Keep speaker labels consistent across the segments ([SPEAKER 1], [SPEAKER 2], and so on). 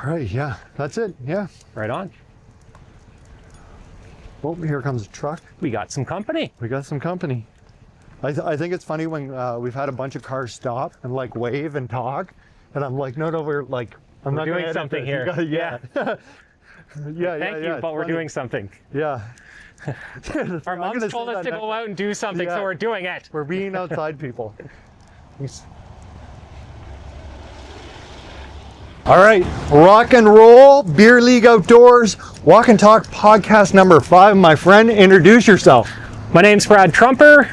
[SPEAKER 1] All right, yeah, that's it. Yeah.
[SPEAKER 2] Right on.
[SPEAKER 1] Oh, here comes a truck.
[SPEAKER 2] We got some company.
[SPEAKER 1] We got some company. I think it's funny when we've had a bunch of cars stop and like wave and talk, and I'm like, no, we're like, I'm not
[SPEAKER 2] doing something here.
[SPEAKER 1] Yeah. Yeah,
[SPEAKER 2] Thank you, but we're doing something.
[SPEAKER 1] Yeah.
[SPEAKER 2] Our moms told us to go out and do something, so we're doing it.
[SPEAKER 1] We're being outside people. All right, rock and roll, beer league outdoors, walk and talk podcast number 5. My friend, introduce yourself.
[SPEAKER 2] My name's Brad Trumper.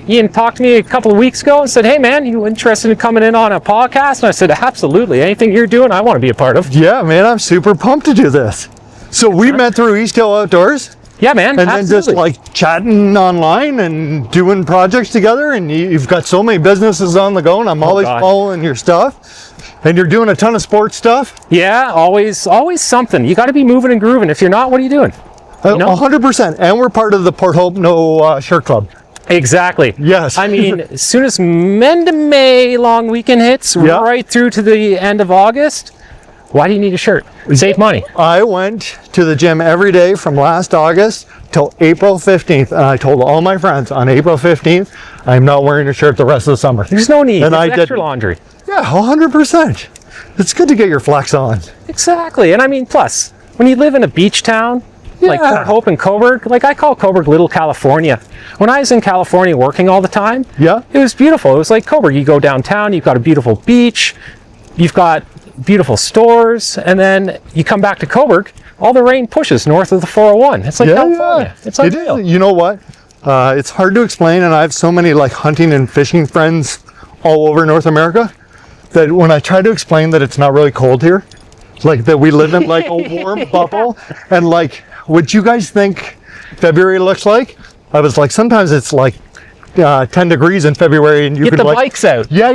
[SPEAKER 2] Ian talked to me a couple of weeks ago and said, hey man, you interested in coming in on a podcast? And I said, absolutely. Anything you're doing, I want to be a part of.
[SPEAKER 1] Yeah, man, I'm super pumped to do this. So we met through East Hill Outdoors.
[SPEAKER 2] Yeah, man,
[SPEAKER 1] and
[SPEAKER 2] absolutely.
[SPEAKER 1] then just like chatting online and doing projects together, and you've got so many businesses on the go, and I'm always following your stuff. And you're doing a ton of sports stuff.
[SPEAKER 2] Yeah, always something. You got to be moving and grooving. If you're not, what are you doing?
[SPEAKER 1] 100%. And we're part of the Port Hope No Shirt Club.
[SPEAKER 2] Exactly.
[SPEAKER 1] Yes.
[SPEAKER 2] I mean, as soon as end of May long weekend hits, right through to the end of August, why do you need a shirt? Save money.
[SPEAKER 1] I went to the gym every day from last August till April 15th, and I told all my friends on April 15th, I'm not wearing a shirt the rest of the summer.
[SPEAKER 2] There's no need.
[SPEAKER 1] And
[SPEAKER 2] I did extra laundry.
[SPEAKER 1] Yeah, 100%. It's good to get your flex on.
[SPEAKER 2] Exactly. And I mean, plus, when you live in a beach town, like Port Hope and Coburg, like I call Coburg Little California. When I was in California working all the time, it was beautiful. It was like Coburg. You go downtown, you've got a beautiful beach, you've got beautiful stores, and then you come back to Coburg, all the rain pushes north of the 401. It's like California. It's unreal.
[SPEAKER 1] You know what? It's hard to explain, and I have so many like hunting and fishing friends all over North America that when I try to explain that it's not really cold here, like that we live in like a warm bubble, and like what you guys think February looks like, I was like, sometimes it's like 10 degrees in February, and you
[SPEAKER 2] get
[SPEAKER 1] could
[SPEAKER 2] the bikes out.
[SPEAKER 1] Yeah,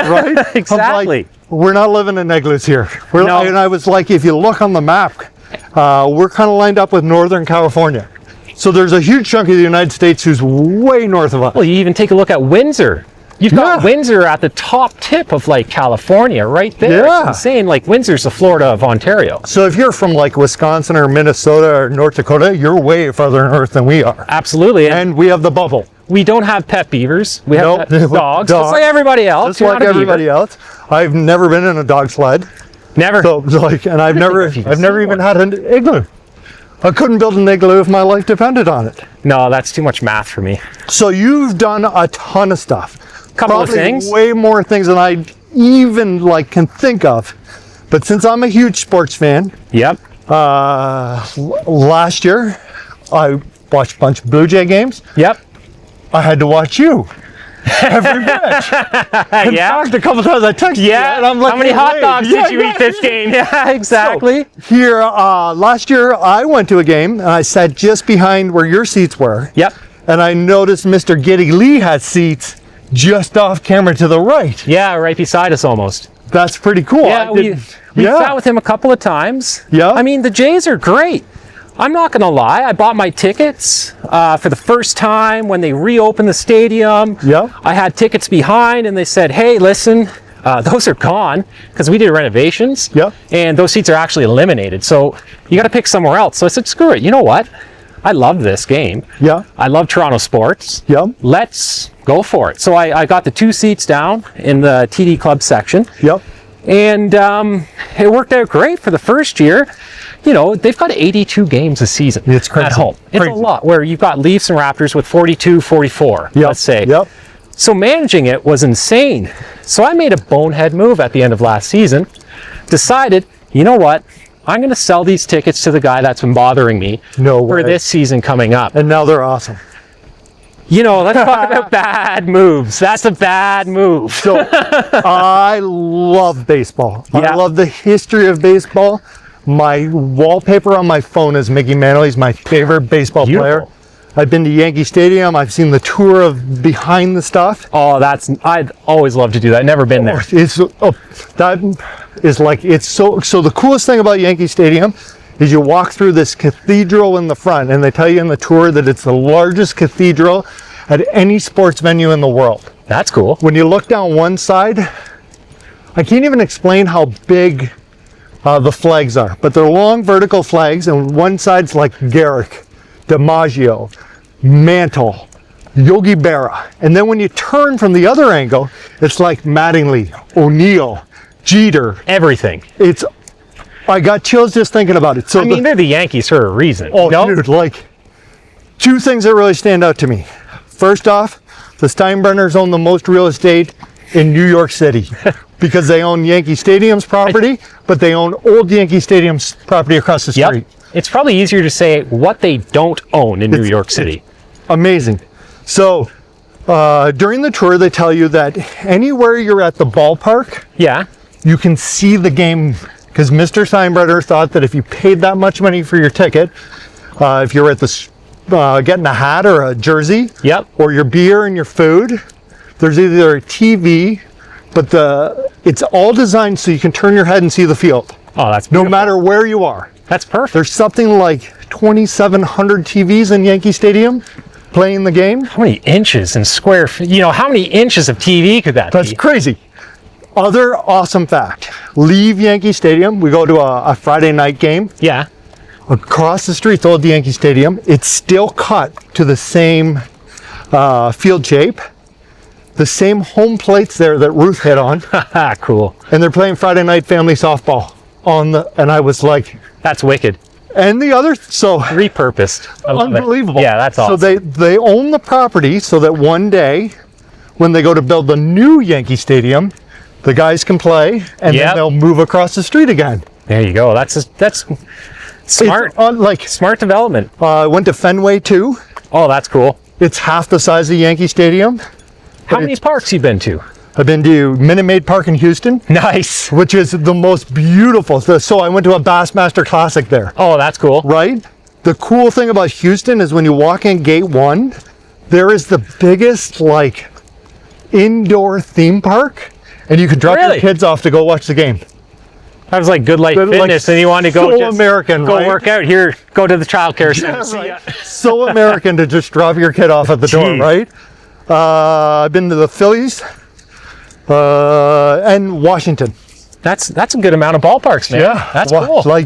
[SPEAKER 1] right?
[SPEAKER 2] Exactly.
[SPEAKER 1] Like, we're not living in igloos here. And I was like, if you look on the map, we're kind of lined up with Northern California. So there's a huge chunk of the United States who's way north of us.
[SPEAKER 2] Well, you even take a look at Windsor. You've got Windsor at the top tip of like California right there. It's insane. Like Windsor's the Florida of Ontario.
[SPEAKER 1] So if you're from like Wisconsin or Minnesota or North Dakota, you're way farther north than we are.
[SPEAKER 2] Absolutely.
[SPEAKER 1] And we have the bubble.
[SPEAKER 2] We don't have pet beavers. We have pet dogs. Just like everybody else.
[SPEAKER 1] Just like everybody else. I've never been in a dog sled.
[SPEAKER 2] Never.
[SPEAKER 1] So like, and I've never even had an igloo. I couldn't build an igloo if my life depended on it.
[SPEAKER 2] No, that's too much math for me.
[SPEAKER 1] So you've done a ton of stuff.
[SPEAKER 2] Couple of things.
[SPEAKER 1] Way more things than I even like can think of. But since I'm a huge sports fan, last year I watched a bunch of Blue Jay games. I had to watch you every match. In fact, a couple times I texted you, and I'm like,
[SPEAKER 2] how many hot dogs did you eat this game? Yeah, exactly.
[SPEAKER 1] So here, last year I went to a game, and I sat just behind where your seats were. And I noticed Mr. Giddy Lee had seats just off camera to the right.
[SPEAKER 2] Yeah, right beside us almost.
[SPEAKER 1] That's pretty cool.
[SPEAKER 2] Yeah, we sat with him a couple of times. I mean, the Jays are great. I'm not going to lie. I bought my tickets for the first time when they reopened the stadium. I had tickets behind, and they said, hey, listen, those are gone because we did renovations. And those seats are actually eliminated. So you got to pick somewhere else. So I said, screw it. You know what? I love this game. I love Toronto sports. Let's go for it. So I got the 2 seats down in the TD Club section. And it worked out great for the first year. You know, they've got 82 games a season
[SPEAKER 1] it's crazy.
[SPEAKER 2] at home. It's a lot, where you've got Leafs and Raptors with 42, 44, let's say. So managing it was insane. So I made a bonehead move at the end of last season. Decided, you know what? I'm going to sell these tickets to the guy that's been bothering me for this season coming up.
[SPEAKER 1] And now they're awesome.
[SPEAKER 2] You know, let's talk about bad moves. That's a bad move.
[SPEAKER 1] So I love baseball. I love the history of baseball. My wallpaper on my phone is Mickey Mantle. He's my favorite baseball player. I've been to Yankee Stadium. I've seen the tour of behind the stuff.
[SPEAKER 2] Oh, I'd always love to do that. Never been there.
[SPEAKER 1] That is like, it's so the coolest thing about Yankee Stadium is you walk through this cathedral in the front, and they tell you in the tour that it's the largest cathedral at any sports venue in the world.
[SPEAKER 2] That's cool.
[SPEAKER 1] When you look down one side, I can't even explain how big the flags are. But they're long vertical flags, and one side's like Garrick, DiMaggio, Mantle, Yogi Berra. And then when you turn from the other angle, it's like Mattingly, O'Neill, Jeter.
[SPEAKER 2] Everything.
[SPEAKER 1] I got chills just thinking about it. So
[SPEAKER 2] I mean, they're the Yankees for a reason.
[SPEAKER 1] Oh, dude, like, two things that really stand out to me. First off, the Steinbrenners own the most real estate in New York City because they own Yankee Stadium's property, but they own old Yankee Stadium's property across the street.
[SPEAKER 2] It's probably easier to say what they don't own in New York City.
[SPEAKER 1] Amazing. So during the tour, they tell you that anywhere you're at the ballpark, you can see the game, because Mr. Steinbrenner thought that if you paid that much money for your ticket, if you're at the getting a hat or a jersey, or your beer and your food, there's either a TV, but it's all designed so you can turn your head and see the field.
[SPEAKER 2] Oh, that's beautiful.
[SPEAKER 1] No matter where you are.
[SPEAKER 2] That's perfect.
[SPEAKER 1] There's something like 2,700 TVs in Yankee Stadium playing the game.
[SPEAKER 2] How many inches and square feet? You know, how many inches of TV could that be?
[SPEAKER 1] That's crazy. Other awesome fact, leave Yankee Stadium, we go to a Friday night game.
[SPEAKER 2] Yeah.
[SPEAKER 1] Across the street's old Yankee Stadium. It's still cut to the same field shape. The same home plates there that Ruth hit on.
[SPEAKER 2] Cool.
[SPEAKER 1] And they're playing Friday night family softball and I was like,
[SPEAKER 2] that's wicked.
[SPEAKER 1] And the other, so
[SPEAKER 2] repurposed.
[SPEAKER 1] Unbelievable.
[SPEAKER 2] Yeah, that's awesome.
[SPEAKER 1] So they own the property so that one day when they go to build the new Yankee Stadium, the guys can play and then they'll move across the street again.
[SPEAKER 2] There you go. That's smart.
[SPEAKER 1] Smart
[SPEAKER 2] development.
[SPEAKER 1] I went to Fenway too.
[SPEAKER 2] Oh, that's cool.
[SPEAKER 1] It's half the size of Yankee Stadium.
[SPEAKER 2] How many parks you been to?
[SPEAKER 1] I've been to Minute Maid Park in Houston.
[SPEAKER 2] Nice.
[SPEAKER 1] Which is the most beautiful. So I went to a Bassmaster Classic there.
[SPEAKER 2] Oh, that's cool.
[SPEAKER 1] Right? The cool thing about Houston is when you walk in gate 1, there is the biggest indoor theme park, and you can drop your kids off to go watch the game.
[SPEAKER 2] That was like Good Life Fitness, and you want to go
[SPEAKER 1] so American,
[SPEAKER 2] go work out here, go to the childcare center.
[SPEAKER 1] Right. So American to just drop your kid off at the door, right? I've been to the Phillies and Washington.
[SPEAKER 2] That's a good amount of ballparks, man.
[SPEAKER 1] Yeah,
[SPEAKER 2] that's cool.
[SPEAKER 1] I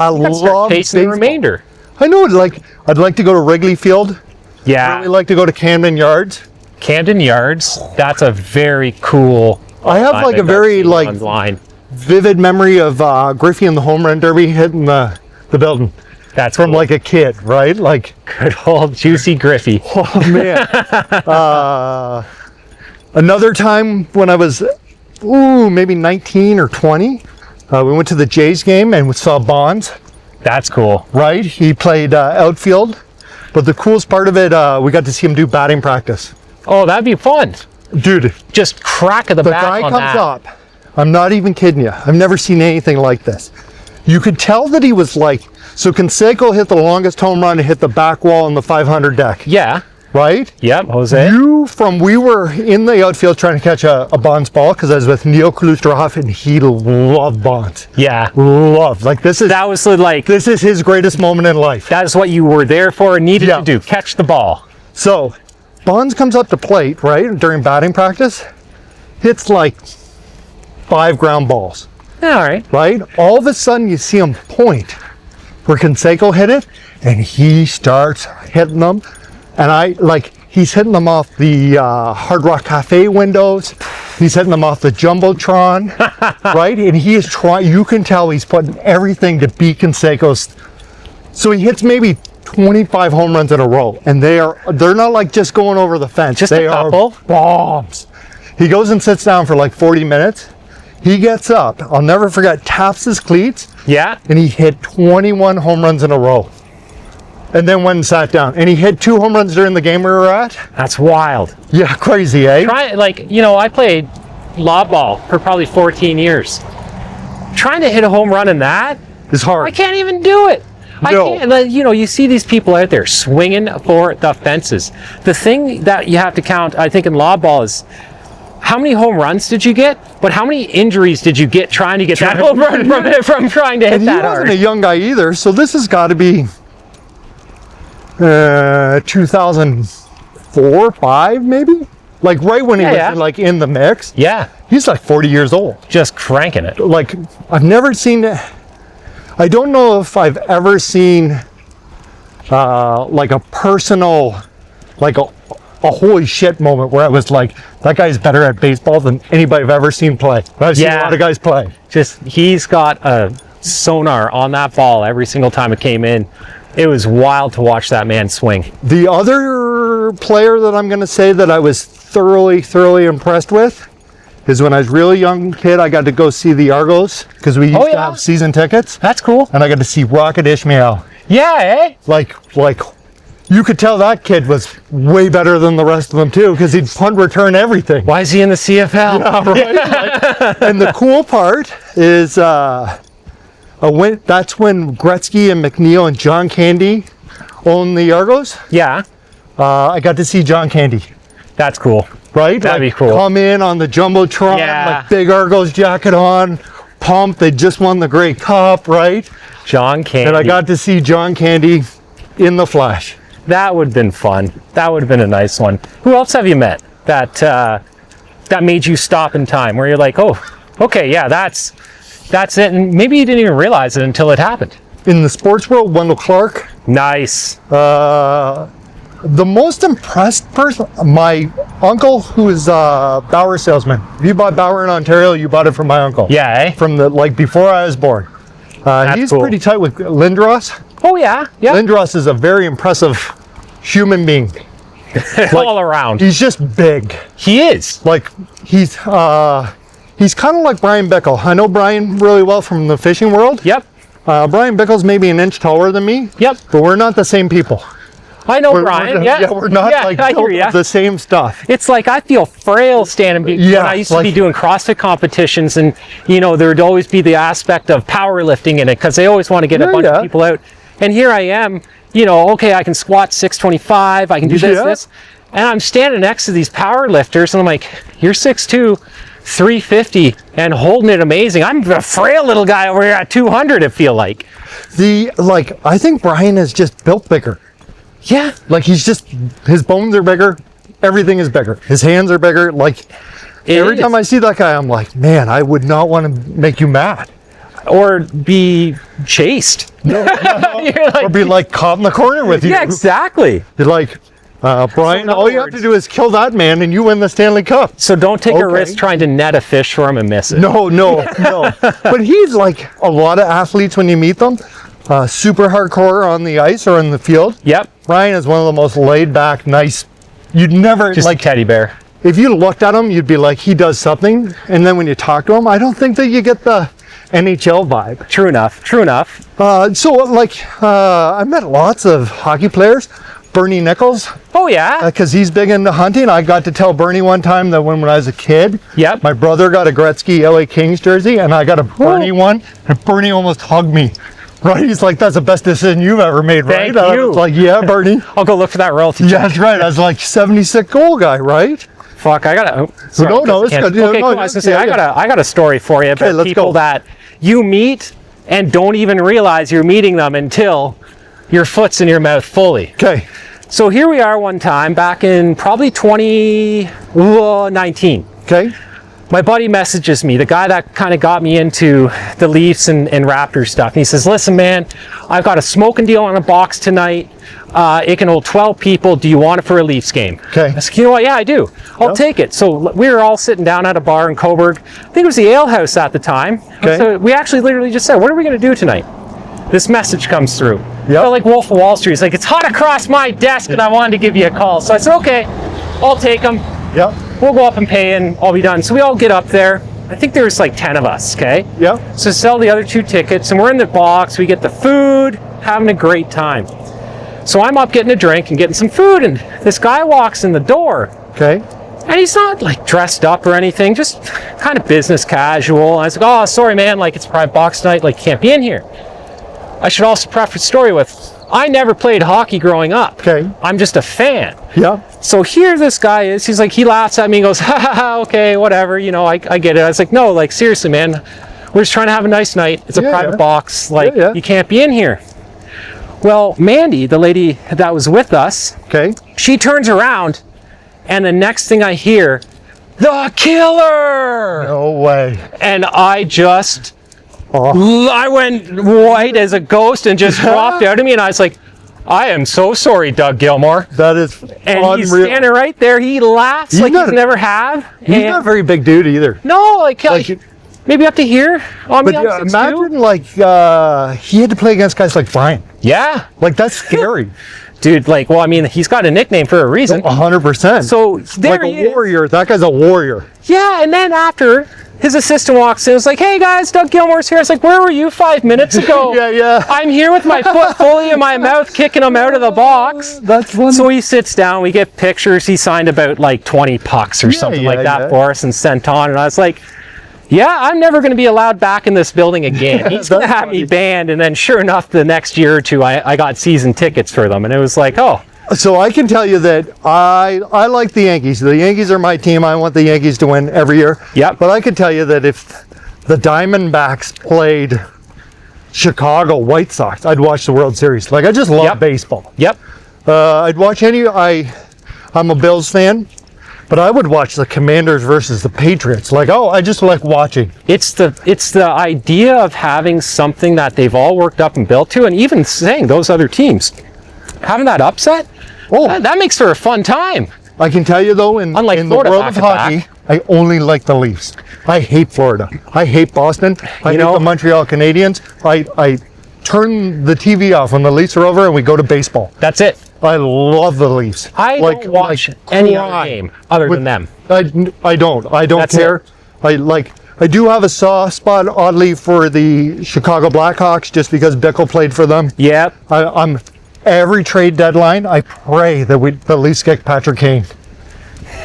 [SPEAKER 1] love
[SPEAKER 2] tasting the remainder.
[SPEAKER 1] I know. I'd like to go to Wrigley Field.
[SPEAKER 2] Yeah,
[SPEAKER 1] I'd really like to go to Camden Yards.
[SPEAKER 2] Camden Yards. That's a very cool.
[SPEAKER 1] I have a very
[SPEAKER 2] online
[SPEAKER 1] vivid memory of Griffey and the home run derby hitting the building.
[SPEAKER 2] That's
[SPEAKER 1] from
[SPEAKER 2] cool.
[SPEAKER 1] a kid, right?
[SPEAKER 2] Good old Juicy Griffey.
[SPEAKER 1] Oh man. Another time when I was maybe 19 or 20, we went to the Jays game and we saw Bonds.
[SPEAKER 2] That's cool.
[SPEAKER 1] Right? He played outfield, but the coolest part of it, we got to see him do batting practice.
[SPEAKER 2] Oh, that'd be fun.
[SPEAKER 1] Dude.
[SPEAKER 2] Just crack of the bat
[SPEAKER 1] guy
[SPEAKER 2] on
[SPEAKER 1] comes up. I'm not even kidding you. I've never seen anything like this. You could tell that he was so Canseco hit the longest home run and hit the back wall on the 500 deck.
[SPEAKER 2] Yeah.
[SPEAKER 1] Right?
[SPEAKER 2] Yep, Jose.
[SPEAKER 1] We were in the outfield trying to catch a Bonds ball because I was with Neil Klusterhoff and he loved Bonds.
[SPEAKER 2] Yeah.
[SPEAKER 1] Loved. This is his greatest moment in life.
[SPEAKER 2] That is what you were there for and needed to do. Catch the ball.
[SPEAKER 1] So Bonds comes up to plate, right, during batting practice, hits 5 ground balls.
[SPEAKER 2] Yeah, all right.
[SPEAKER 1] Right? All of a sudden you see him point where Canseco hit it, and he starts hitting them. And he's hitting them off the Hard Rock Cafe windows. He's hitting them off the Jumbotron, right? And he is trying, you can tell he's putting everything to beat Canseco's. So he hits maybe 25 home runs in a row, and they're not just going over the fence.
[SPEAKER 2] Just
[SPEAKER 1] they
[SPEAKER 2] a couple.
[SPEAKER 1] Are bombs. He goes and sits down for 40 minutes. He gets up, I'll never forget, taps his cleats.
[SPEAKER 2] Yeah.
[SPEAKER 1] And he hit 21 home runs in a row. And then went and sat down. And he hit 2 home runs during the game we were at.
[SPEAKER 2] That's wild.
[SPEAKER 1] Yeah, crazy, eh?
[SPEAKER 2] I played lob ball for probably 14 years. Trying to hit a home run in that
[SPEAKER 1] is hard.
[SPEAKER 2] I can't even do it.
[SPEAKER 1] No.
[SPEAKER 2] I can't, you see these people out there swinging for the fences. The thing that you have to count, I think, in lob ball is how many home runs did you get, but how many injuries did you get trying to get that home run from trying to hit that hard?
[SPEAKER 1] He wasn't a young guy either, so this has got to be 2004, 5 maybe? Like right when he was like in the mix.
[SPEAKER 2] Yeah.
[SPEAKER 1] He's like 40 years old.
[SPEAKER 2] Just cranking it.
[SPEAKER 1] Like I've never seen, I don't know if I've ever seen like a personal, like a holy shit moment where I was like, that guy's better at baseball than anybody I've ever seen play. I've seen a lot of guys play.
[SPEAKER 2] Just, he's got a sonar on that ball every single time it came in. It was wild to watch that man swing.
[SPEAKER 1] The other player that I'm going to say that I was thoroughly impressed with is when I was a really young kid, I got to go see the Argos because we used to have season tickets.
[SPEAKER 2] That's cool.
[SPEAKER 1] And I got to see Rocket Ishmael.
[SPEAKER 2] Yeah, eh?
[SPEAKER 1] Like you could tell that kid was way better than the rest of them too because he'd punt, return, everything.
[SPEAKER 2] Why is he in the CFL?
[SPEAKER 1] Yeah, right? And the cool part is that's when Gretzky and McNeil and John Candy owned the Argos.
[SPEAKER 2] Yeah.
[SPEAKER 1] I got to see John Candy.
[SPEAKER 2] That's cool.
[SPEAKER 1] Right?
[SPEAKER 2] That'd be cool.
[SPEAKER 1] Come in on the Jumbotron, like big Argos jacket on, pumped. They just won the Grey Cup, right?
[SPEAKER 2] John Candy.
[SPEAKER 1] And I got to see John Candy in the flesh.
[SPEAKER 2] That would have been fun. That would have been a nice one. Who else have you met that made you stop in time? Where you're like, oh, okay, yeah, that's it. And maybe you didn't even realize it until it happened.
[SPEAKER 1] In the sports world, Wendell Clark.
[SPEAKER 2] Nice.
[SPEAKER 1] The most impressed person, my uncle, who is a Bauer salesman. If you bought Bauer in Ontario, you bought it from my uncle.
[SPEAKER 2] Yeah, eh?
[SPEAKER 1] From before I was born. He's cool. Pretty tight with Lindros.
[SPEAKER 2] Oh yeah, yeah.
[SPEAKER 1] Lindros is a very impressive human being.
[SPEAKER 2] All around.
[SPEAKER 1] He's just big.
[SPEAKER 2] He is.
[SPEAKER 1] Like he's kind of like Brian Bickle. I know Brian really well from the fishing world.
[SPEAKER 2] Yep.
[SPEAKER 1] Brian Bickle's maybe an inch taller than me.
[SPEAKER 2] Yep.
[SPEAKER 1] But we're not the same people.
[SPEAKER 2] I know Brian.
[SPEAKER 1] We're not built the same stuff.
[SPEAKER 2] It's like I feel frail standing when I used to be doing CrossFit competitions, and there'd always be the aspect of powerlifting in it because they always want to get a bunch of people out. And here I am, okay, I can squat 625, I can do this, and I'm standing next to these power lifters, and I'm like, you're 6'2", 350, and holding it amazing. I'm a frail little guy over here at 200, it feel like.
[SPEAKER 1] I think Brian is just built bigger.
[SPEAKER 2] Yeah.
[SPEAKER 1] Like his bones are bigger, everything is bigger. His hands are bigger. Every time I see that guy, I'm like, man, I would not want to make you mad.
[SPEAKER 2] Or be chased.
[SPEAKER 1] No. Or be caught in the corner with you.
[SPEAKER 2] Yeah, exactly.
[SPEAKER 1] You're like, Brian, all you have to do is kill that man and you win the Stanley Cup.
[SPEAKER 2] So don't take a risk trying to net a fish for him and miss it.
[SPEAKER 1] No. But he's like a lot of athletes when you meet them. Super hardcore on the ice or in the field.
[SPEAKER 2] Yep.
[SPEAKER 1] Brian is one of the most laid back, nice. You'd never
[SPEAKER 2] just like teddy bear.
[SPEAKER 1] If you looked at him, you'd be like, he does something. And then when you talk to him, I don't think that you get the NHL vibe.
[SPEAKER 2] True enough.
[SPEAKER 1] I met lots of hockey players. Bernie Nichols.
[SPEAKER 2] Oh yeah.
[SPEAKER 1] Because he's big into hunting. I got to tell Bernie one time that when I was a kid, my brother got a Gretzky LA Kings jersey and I got a Bernie one, and Bernie almost hugged me. Right? He's like, that's the best decision you've ever made, right?
[SPEAKER 2] Thank you.
[SPEAKER 1] I was like, yeah, Bernie.
[SPEAKER 2] I'll go look for that royalty check.
[SPEAKER 1] Yeah, that's right. I was like 76 goal guy, right?
[SPEAKER 2] Fuck, I gotta.
[SPEAKER 1] It's good.
[SPEAKER 2] Okay, cool. I was gonna say, I got a story for you about people that you meet and don't even realize you're meeting them until your foot's in your mouth fully.
[SPEAKER 1] Okay.
[SPEAKER 2] So here we are one time back in probably 2019.
[SPEAKER 1] Okay.
[SPEAKER 2] My buddy messages me, the guy that kind of got me into the Leafs and Raptors stuff. And he says, listen, man, I've got a smoking deal on a box tonight. It can hold 12 people. Do you want it for a Leafs game?
[SPEAKER 1] Okay.
[SPEAKER 2] I said, you know what? Yeah, I do. I'll take it. So we were all sitting down at a bar in Coburg. I think it was the Ale House at the time.
[SPEAKER 1] Okay.
[SPEAKER 2] So we actually literally just said, what are we going to do tonight? This message comes through.
[SPEAKER 1] Yeah.
[SPEAKER 2] Like Wolf of Wall Street. It's like, it's hot across my desk and I wanted to give you a call. So I said, okay, I'll take them.
[SPEAKER 1] Yeah.
[SPEAKER 2] We'll go up and pay and I'll be done. So we all get up there. I think there's like 10 of us, okay?
[SPEAKER 1] Yeah.
[SPEAKER 2] So sell the other 2 tickets and we're in the box. We get the food, having a great time. So I'm up getting a drink and getting some food, and this guy walks in the door.
[SPEAKER 1] Okay.
[SPEAKER 2] And he's not like dressed up or anything, just kind of business casual. I was like, oh, sorry, man, like it's private box tonight, like can't be in here. I should also preface the story with, I never played hockey growing up.
[SPEAKER 1] Okay.
[SPEAKER 2] I'm just a fan.
[SPEAKER 1] Yeah.
[SPEAKER 2] So here this guy is, he's like, he laughs at me and goes, ha ha ha, okay, whatever, I get it. I was like, no, like seriously, man, we're just trying to have a nice night. It's a private box, like you can't be in here. Well, Mandy, the lady that was with us,
[SPEAKER 1] okay,
[SPEAKER 2] she turns around And the next thing I hear, the killer!
[SPEAKER 1] No way.
[SPEAKER 2] And I just, I went white as a ghost and just dropped out of me. And I was like, I am so sorry, Doug Gilmore.
[SPEAKER 1] That is
[SPEAKER 2] and
[SPEAKER 1] unreal.
[SPEAKER 2] He's standing right there. He laughs like he's never have.
[SPEAKER 1] He's not a very big dude either.
[SPEAKER 2] No, like maybe up to here on me.
[SPEAKER 1] But imagine like he had to play against guys like Brian.
[SPEAKER 2] Yeah.
[SPEAKER 1] Like that's scary.
[SPEAKER 2] Dude, like, well, I mean, he's got a nickname for a reason.
[SPEAKER 1] 100%.
[SPEAKER 2] So there
[SPEAKER 1] like a warrior. That guy's a warrior.
[SPEAKER 2] Yeah, and then after his assistant walks in, it's like, hey guys, Doug Gilmore's here. It's like, where were you 5 minutes ago?
[SPEAKER 1] Yeah.
[SPEAKER 2] I'm here with my foot fully in my mouth, kicking him out of the box.
[SPEAKER 1] That's funny.
[SPEAKER 2] So he sits down, we get pictures. He signed about like 20 pucks or something like that for us and sent on. And I was like, yeah, I'm never going to be allowed back in this building again. He's going to have me banned. And then sure enough, the next year or two, I got season tickets for them. And it was like, oh.
[SPEAKER 1] So I can tell you that I like the Yankees. The Yankees are my team. I want the Yankees to win every year.
[SPEAKER 2] Yep.
[SPEAKER 1] But I can tell you that if the Diamondbacks played Chicago White Sox, I'd watch the World Series. Like, I just love baseball.
[SPEAKER 2] Yep.
[SPEAKER 1] I'd watch I'm a Bills fan. But I would watch the Commanders versus the Patriots. Like, I just like watching.
[SPEAKER 2] It's the idea of having something that they've all worked up and built to, and even saying those other teams having that upset. That makes for a fun time.
[SPEAKER 1] I can tell you though, in the world of hockey, I only like the Leafs. I hate Florida. I hate Boston. I hate the Montreal Canadiens. I turn the TV off when the Leafs are over and we go to baseball.
[SPEAKER 2] That's it.
[SPEAKER 1] I love the Leafs.
[SPEAKER 2] I don't watch any other game other than them.
[SPEAKER 1] I don't care. I do have a soft spot, oddly, for the Chicago Blackhawks just because Bickle played for them.
[SPEAKER 2] Yep.
[SPEAKER 1] I'm every trade deadline, I pray that the Leafs get Patrick Kane.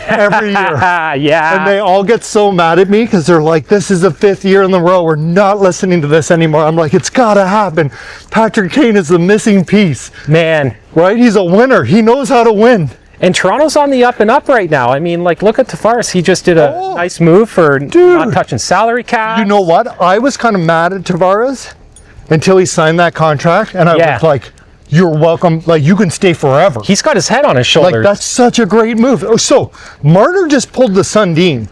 [SPEAKER 1] Every year.
[SPEAKER 2] Yeah.
[SPEAKER 1] And they all get so mad at me because they're like, this is the 5th year in a row. We're not listening to this anymore. I'm like, it's got to happen. Patrick Kane is the missing piece.
[SPEAKER 2] Man.
[SPEAKER 1] Right? He's a winner. He knows how to win.
[SPEAKER 2] And Toronto's on the up and up right now. I mean, like, look at Tavares. He just did a nice move for not touching salary cap.
[SPEAKER 1] You know what? I was kind of mad at Tavares until he signed that contract. And I was like, you're welcome. Like, you can stay forever.
[SPEAKER 2] He's got his head on his shoulders.
[SPEAKER 1] Like, that's such a great move. So, Marner just pulled the Sundin.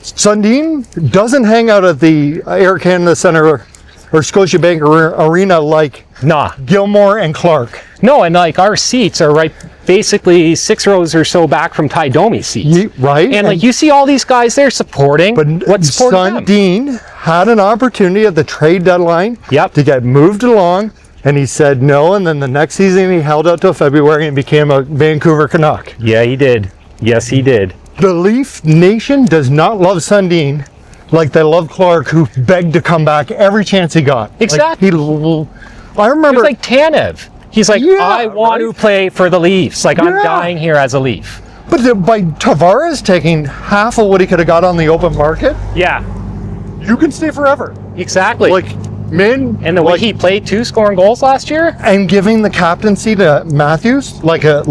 [SPEAKER 1] Sundin doesn't hang out at the Air Canada Centre or Scotiabank Arena like Gilmore and Clark.
[SPEAKER 2] No, and like our seats are right basically 6 rows or so back from Ty Domi's seats.
[SPEAKER 1] Right.
[SPEAKER 2] And like you see all these guys there supporting. But what's supporting
[SPEAKER 1] Sundin had an opportunity at the trade deadline to get moved along. And he said no, and then the next season he held out till February and became a Vancouver Canuck.
[SPEAKER 2] Yeah, he did. Yes, he did.
[SPEAKER 1] The Leaf Nation does not love Sundin like they love Clark, who begged to come back every chance he got.
[SPEAKER 2] Exactly.
[SPEAKER 1] I remember.
[SPEAKER 2] It's like Tanev. He's like, I want to play for the Leafs. Like, I'm dying here as a Leaf.
[SPEAKER 1] But by Tavares taking half of what he could have got on the open market, you can stay forever.
[SPEAKER 2] Exactly. And the way he played too, scoring goals last year,
[SPEAKER 1] and giving the captaincy to Matthews, like a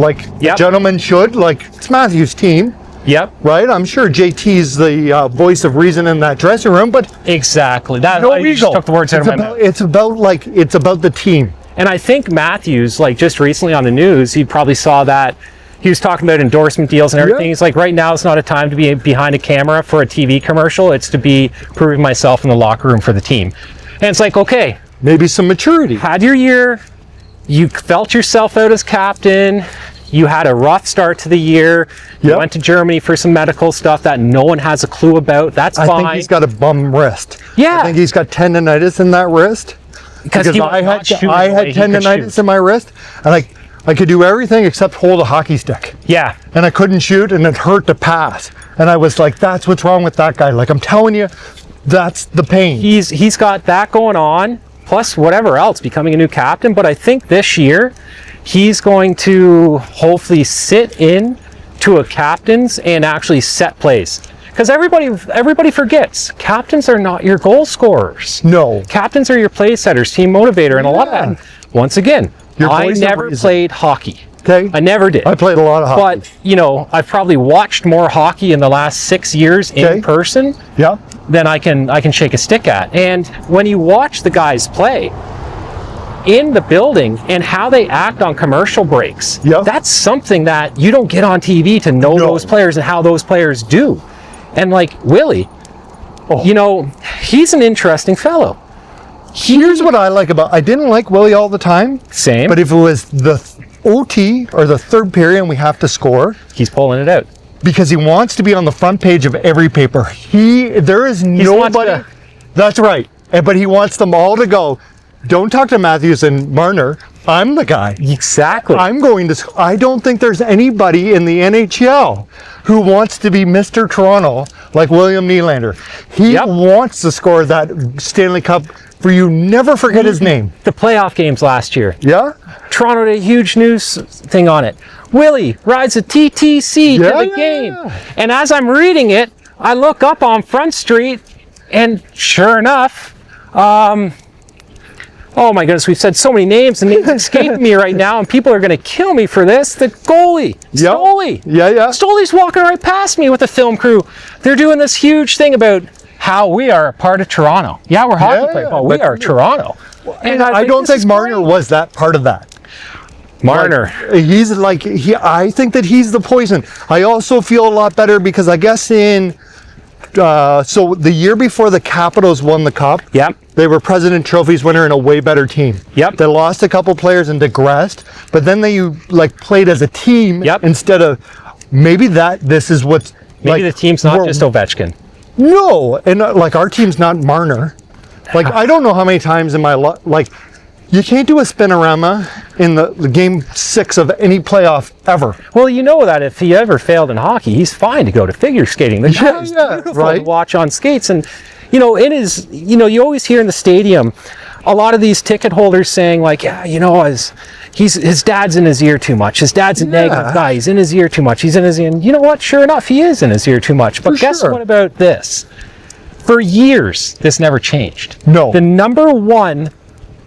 [SPEAKER 1] gentleman should. Like, it's Matthews' team.
[SPEAKER 2] Yep.
[SPEAKER 1] Right. I'm sure JT's the voice of reason in that dressing room, but
[SPEAKER 2] exactly that.
[SPEAKER 1] No
[SPEAKER 2] I
[SPEAKER 1] ego.
[SPEAKER 2] just took the words out of my mouth.
[SPEAKER 1] It's about the team.
[SPEAKER 2] And I think Matthews, like just recently on the news, he probably saw that. He was talking about endorsement deals and everything. He's like, right now it's not a time to be behind a camera for a TV commercial. It's to be proving myself in the locker room for the team. And it's like, okay,
[SPEAKER 1] maybe some maturity.
[SPEAKER 2] Had your year, you felt yourself out as captain. You had a rough start to the year. You went to Germany for some medical stuff that no one has a clue about. That's fine.
[SPEAKER 1] I think he's got a bum wrist.
[SPEAKER 2] Yeah.
[SPEAKER 1] I think he's got tendonitis in that wrist. Because I had tendonitis in my wrist, and I could do everything except hold a hockey stick.
[SPEAKER 2] Yeah.
[SPEAKER 1] And I couldn't shoot, and it hurt to pass. And I was like, that's what's wrong with that guy. Like, I'm telling you, that's the pain.
[SPEAKER 2] He's got that going on, plus whatever else, becoming a new captain. But I think this year, he's going to hopefully sit in to a captain's and actually set plays. Because everybody forgets, captains are not your goal scorers.
[SPEAKER 1] No.
[SPEAKER 2] Captains are your play setters, team motivator, and a lot of that. Once again, I never played hockey.
[SPEAKER 1] Okay.
[SPEAKER 2] I never did.
[SPEAKER 1] I played a lot of hockey.
[SPEAKER 2] But, you know, I've probably watched more hockey in the last 6 years in person than I can shake a stick at. And when you watch the guys play, in the building and how they act on commercial breaks. That's something that you don't get on TV to know those players and how those players do. And like Willie, you know, he's an interesting fellow.
[SPEAKER 1] Here's what I like about, I didn't like Willie all the time.
[SPEAKER 2] Same.
[SPEAKER 1] But if it was the OT or the third period and we have to score,
[SPEAKER 2] he's pulling it out.
[SPEAKER 1] Because he wants to be on the front page of every paper. There is nobody. That's right. But he wants them all to go, don't talk to Matthews and Marner. I'm the guy.
[SPEAKER 2] Exactly.
[SPEAKER 1] I'm going to. I don't think there's anybody in the NHL who wants to be Mr. Toronto like William Nylander. He wants to score that Stanley Cup for you. Never forget his name.
[SPEAKER 2] The playoff games last year.
[SPEAKER 1] Yeah.
[SPEAKER 2] Toronto did a huge news thing on it. Willie rides a TTC to the game. And as I'm reading it, I look up on Front Street, and sure enough, oh my goodness, we've said so many names and names escape me right now, and people are going to kill me for this. The goalie, Stoley. Stoley's walking right past me with the film crew. They're doing this huge thing about how we are a part of Toronto. Yeah, we're hockey players, but we are Toronto.
[SPEAKER 1] And I don't think Marner was that part of that.
[SPEAKER 2] Marner.
[SPEAKER 1] He's like, I think that he's the poison. I also feel a lot better because I guess so the year before the Capitals won the Cup, they were President Trophy's winner and a way better team. They lost a couple players and digressed, but then they like played as a team instead of maybe this is what's
[SPEAKER 2] maybe the team's not just Ovechkin.
[SPEAKER 1] No, and like our team's not Marner. Like I don't know how many times in my life, like you can't do a spinorama in the game 6 of any playoff ever.
[SPEAKER 2] Well, you know that if he ever failed in hockey, he's fine to go to figure skating. The guy is beautiful to watch on skates. And, you know, it is, you know, you always hear in the stadium a lot of these ticket holders saying like, yeah, you know, his dad's in his ear too much. His dad's a negative guy. He's in his ear too much. He's in his ear. And you know what? Sure enough, he is in his ear too much. But guess what about this? For years, this never changed.
[SPEAKER 1] No.
[SPEAKER 2] The number one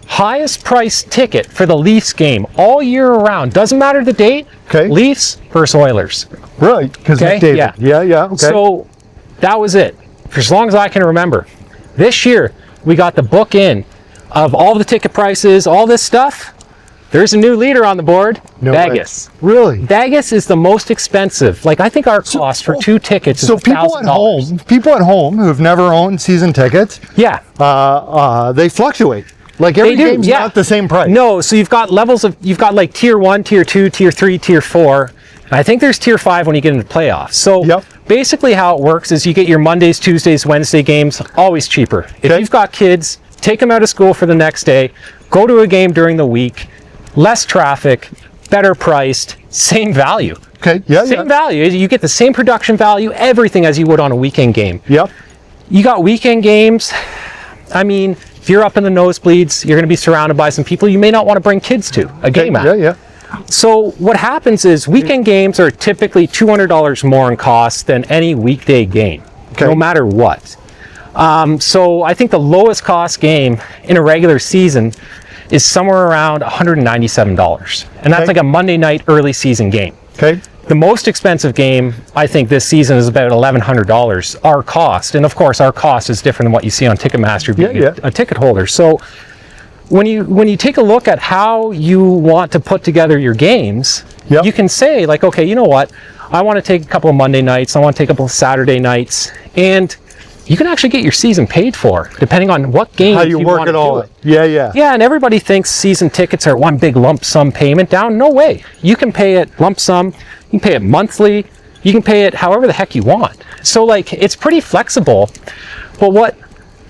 [SPEAKER 2] highest priced ticket for the Leafs game all year around, doesn't matter the date, Leafs versus Oilers.
[SPEAKER 1] Right, because McDavid. Yeah.
[SPEAKER 2] So that was it for as long as I can remember. This year, we got the book in of all the ticket prices, all this stuff. There's a new leader on the board, Vegas.
[SPEAKER 1] Really?
[SPEAKER 2] Vegas is the most expensive. Like, I think our cost for 2 tickets is $1,000.
[SPEAKER 1] People at home who've never owned season tickets, they fluctuate. Like every game's not the same price.
[SPEAKER 2] No, so you've got levels of, you've got like tier 1, tier 2, tier 3, tier 4. And I think there's tier 5 when you get into playoffs. So basically how it works is you get your Mondays, Tuesdays, Wednesday games, always cheaper. If you've got kids, take them out of school for the next day, go to a game during the week, less traffic, better priced, same value. Same value. You get the same production value, everything as you would on a weekend game. You got weekend games. I mean, if you're up in the nosebleeds, you're going to be surrounded by some people you may not want to bring kids to a game at. So what happens is weekend games are typically $200 more in cost than any weekday game, no matter what. So I think the lowest cost game in a regular season is somewhere around $197. And that's like a Monday night early season game. The most expensive game, I think, this season is about $1,100, our cost. And of course, our cost is different than what you see on Ticketmaster being a ticket holder. So when you take a look at how you want to put together your games, you can say like, okay, you know what? I want to take a couple of Monday nights. I want to take a couple of Saturday nights. And you can actually get your season paid for, depending on what game
[SPEAKER 1] how you work it all.
[SPEAKER 2] Yeah, and everybody thinks season tickets are one big lump sum payment down. No way. You can pay it lump sum. You can pay it monthly. You can pay it however the heck you want. So like, it's pretty flexible. But what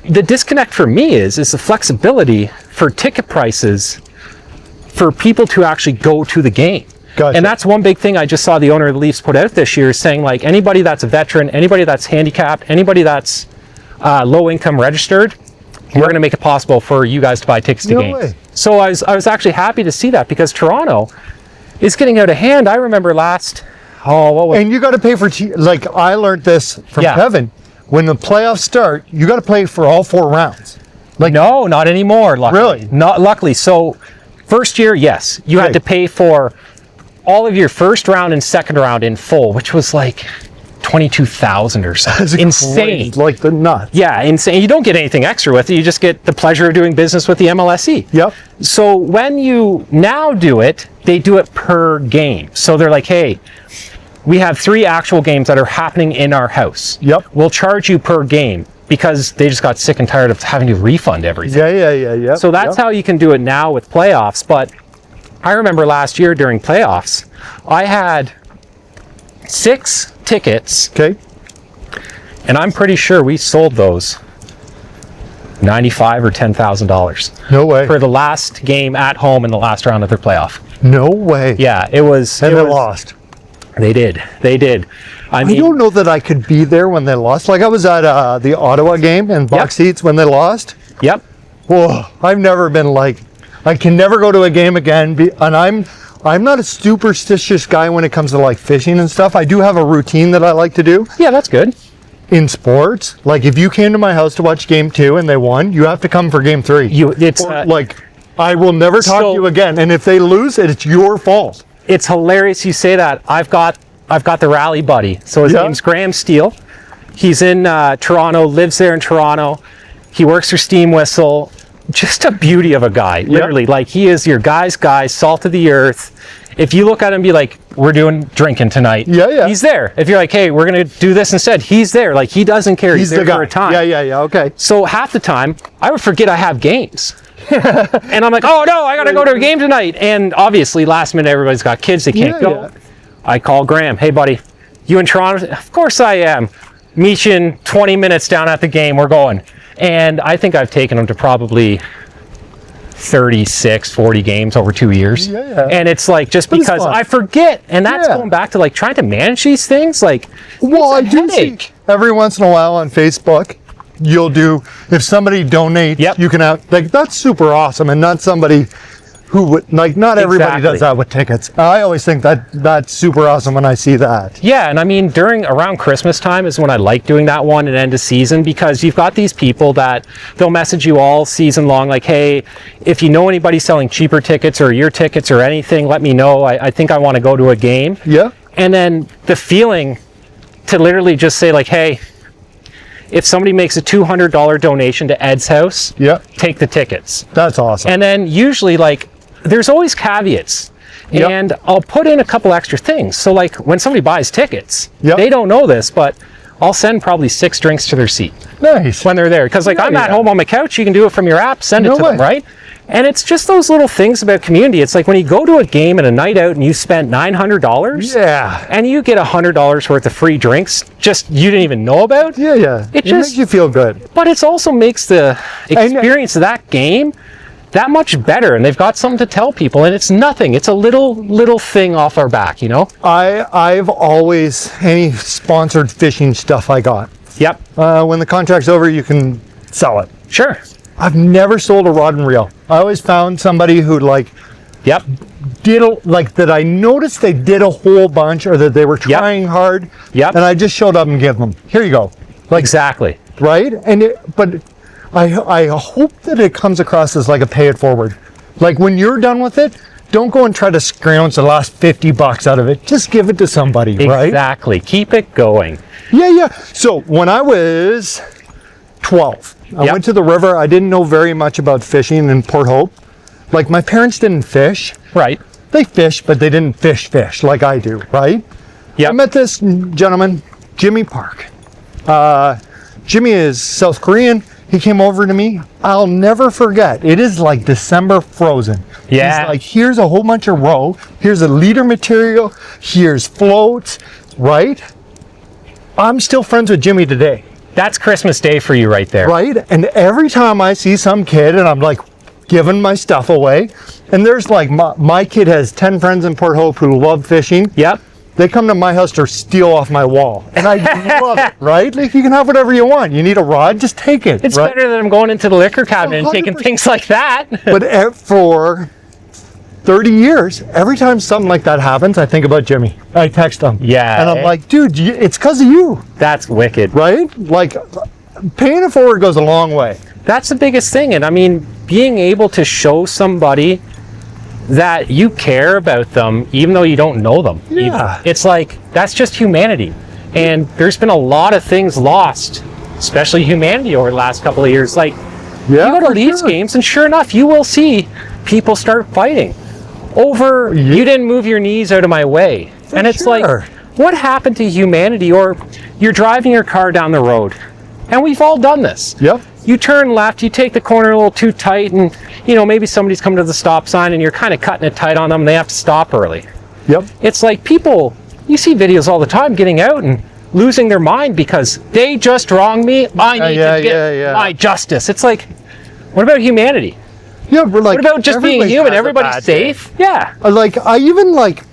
[SPEAKER 2] the disconnect for me is the flexibility for ticket prices for people to actually go to the game. And that's one big thing I just saw the owner of the Leafs put out this year, saying like anybody that's a veteran, anybody that's handicapped, anybody that's low income registered, we're going to make it possible for you guys to buy tickets to games. So I was actually happy to see that because Toronto is getting out of hand. I remember and you got to pay for like I learned this from Kevin. When the playoffs start, you got to play for all 4 rounds. Like no, not anymore. Luckily.
[SPEAKER 1] Really?
[SPEAKER 2] Not luckily. So first year, yes, you had to pay for all of your first round and second round in full, which was like $22,000 or something.
[SPEAKER 1] That's
[SPEAKER 2] insane.
[SPEAKER 1] Crazy, like the nuts.
[SPEAKER 2] Yeah, insane. You don't get anything extra with it. You just get the pleasure of doing business with the MLSE.
[SPEAKER 1] Yep.
[SPEAKER 2] So when you now do it, they do it per game. So they're like, hey, we have 3 actual games that are happening in our house.
[SPEAKER 1] Yep.
[SPEAKER 2] We'll charge you per game, because they just got sick and tired of having to refund everything.
[SPEAKER 1] Yeah.
[SPEAKER 2] So that's how you can do it now with playoffs. But I remember last year during playoffs, I had 6 tickets.
[SPEAKER 1] Okay.
[SPEAKER 2] And I'm pretty sure we sold those $95,000 or $10,000.
[SPEAKER 1] No way.
[SPEAKER 2] For the last game at home in the last round of their playoff.
[SPEAKER 1] No way.
[SPEAKER 2] Yeah, it was.
[SPEAKER 1] And they lost.
[SPEAKER 2] They did. I mean,
[SPEAKER 1] don't know that I could be there when they lost. Like I was at the Ottawa game in box seats when they lost.
[SPEAKER 2] Yep.
[SPEAKER 1] Whoa, I've never been like, I can never go to a game again. And I'm not a superstitious guy when it comes to like fishing and stuff. I do have a routine that I like to do.
[SPEAKER 2] Yeah, that's good.
[SPEAKER 1] In sports, like if you came to my house to watch game 2 and they won, you have to come for game 3. Like I will never talk to you again. And if they lose, it's your fault.
[SPEAKER 2] It's hilarious you say that. I've got the rally buddy. So his name's Graham Steele. He's in Toronto, lives there in Toronto. He works for Steam Whistle. Just a beauty of a guy, literally. Like he is your guy's guy, salt of the earth. If you look at him and be like, we're doing drinking tonight. Yeah. He's there. If you're like, hey, we're going to do this instead, he's there. Like he doesn't care. He's there for a time.
[SPEAKER 1] Yeah. Okay.
[SPEAKER 2] So half the time I would forget I have games. And I'm like, oh no, I got to go to a game tonight. And obviously last minute, everybody's got kids. They can't go. Yeah. I call Graham. Hey buddy, you in Toronto? Of course I am. Meet you in 20 minutes down at the game. We're going. And I think I've taken him to probably 36, 40 games over 2 years. Yeah. And it's like, just because I forget. And that's going back to like trying to manage these things. Like,
[SPEAKER 1] well, I do see every once in a while on Facebook, you'll do, if somebody donates, you can have, like, that's super awesome. And not somebody who would, like, not everybody does that with tickets. I always think that that's super awesome when I see that.
[SPEAKER 2] Yeah, and I mean, around Christmas time is when I like doing that one and end of season, because you've got these people that they'll message you all season long, like, hey, if you know anybody selling cheaper tickets or your tickets or anything, let me know. I think I want to go to a game.
[SPEAKER 1] Yeah.
[SPEAKER 2] And then the feeling to literally just say like, hey, if somebody makes a $200 donation to Ed's house, take the tickets.
[SPEAKER 1] That's awesome.
[SPEAKER 2] And then usually, like, there's always caveats. And I'll put in a couple extra things. So like when somebody buys tickets, they don't know this, but I'll send probably 6 drinks to their seat.
[SPEAKER 1] Nice.
[SPEAKER 2] When they're there. Because like I'm at home on my couch, you can do it from your app, send it to them, right? And it's just those little things about community. It's like when you go to a game and a night out and you spent $900, and you get $100 worth of free drinks, just you didn't even know about.
[SPEAKER 1] It just makes you feel good.
[SPEAKER 2] But it also makes the experience of that game that much better, and they've got something to tell people, and it's nothing. It's a little thing off our back, you know.
[SPEAKER 1] I've always, any sponsored fishing stuff I got. When the contract's over, you can sell it.
[SPEAKER 2] Sure.
[SPEAKER 1] I've never sold a rod and reel. I always found somebody who did like that. I noticed they did a whole bunch, or that they were trying hard. And I just showed up and gave them, here you go. Like,
[SPEAKER 2] exactly.
[SPEAKER 1] Right. But I hope that it comes across as like a pay it forward. Like when you're done with it, don't go and try to scrounge the last $50 out of it. Just give it to somebody, right?
[SPEAKER 2] Exactly. Keep it going.
[SPEAKER 1] Yeah. So when I was 12, I went to the river. I didn't know very much about fishing in Port Hope. Like my parents didn't fish.
[SPEAKER 2] Right.
[SPEAKER 1] They fished, but they didn't fish like I do, right? I met this gentleman, Jimmy Park. Jimmy is South Korean. He came over to me. I'll never forget. It is like December frozen. He's like, here's a whole bunch of roe. Here's a leader material. Here's floats, right? I'm still friends with Jimmy today.
[SPEAKER 2] That's Christmas Day for you right there.
[SPEAKER 1] Right? And every time I see some kid and I'm like giving my stuff away, and there's like, my kid has 10 friends in Port Hope who love fishing. They come to my house to steal off my wall. And I love it, right? Like, you can have whatever you want. You need a rod, just take it.
[SPEAKER 2] It's better than I'm going into the liquor cabinet 100%. And taking things like that.
[SPEAKER 1] But for 30 years, every time something like that happens, I think about Jimmy. I text him. And I'm like, dude, it's because of you.
[SPEAKER 2] That's wicked.
[SPEAKER 1] Right? Like, paying it forward goes a long way.
[SPEAKER 2] That's the biggest thing. And I mean, being able to show somebody that you care about them, even though you don't know them. It's like, that's just humanity. And there's been a lot of things lost, especially humanity over the last couple of years. Like, you go to these games, and sure enough, you will see people start fighting over, you didn't move your knees out of my way. And it's like, what happened to humanity? Or you're driving your car down the road, and we've all done this. You turn left, you take the corner a little too tight, and maybe somebody's coming to the stop sign and you're kind of cutting it tight on them and they have to stop early. It's like people, you see videos all the time getting out and losing their mind because they just wronged me. I need to get my justice. It's like, what about humanity?
[SPEAKER 1] We're like,
[SPEAKER 2] what about just being human? Everybody's safe.
[SPEAKER 1] Like, I even like,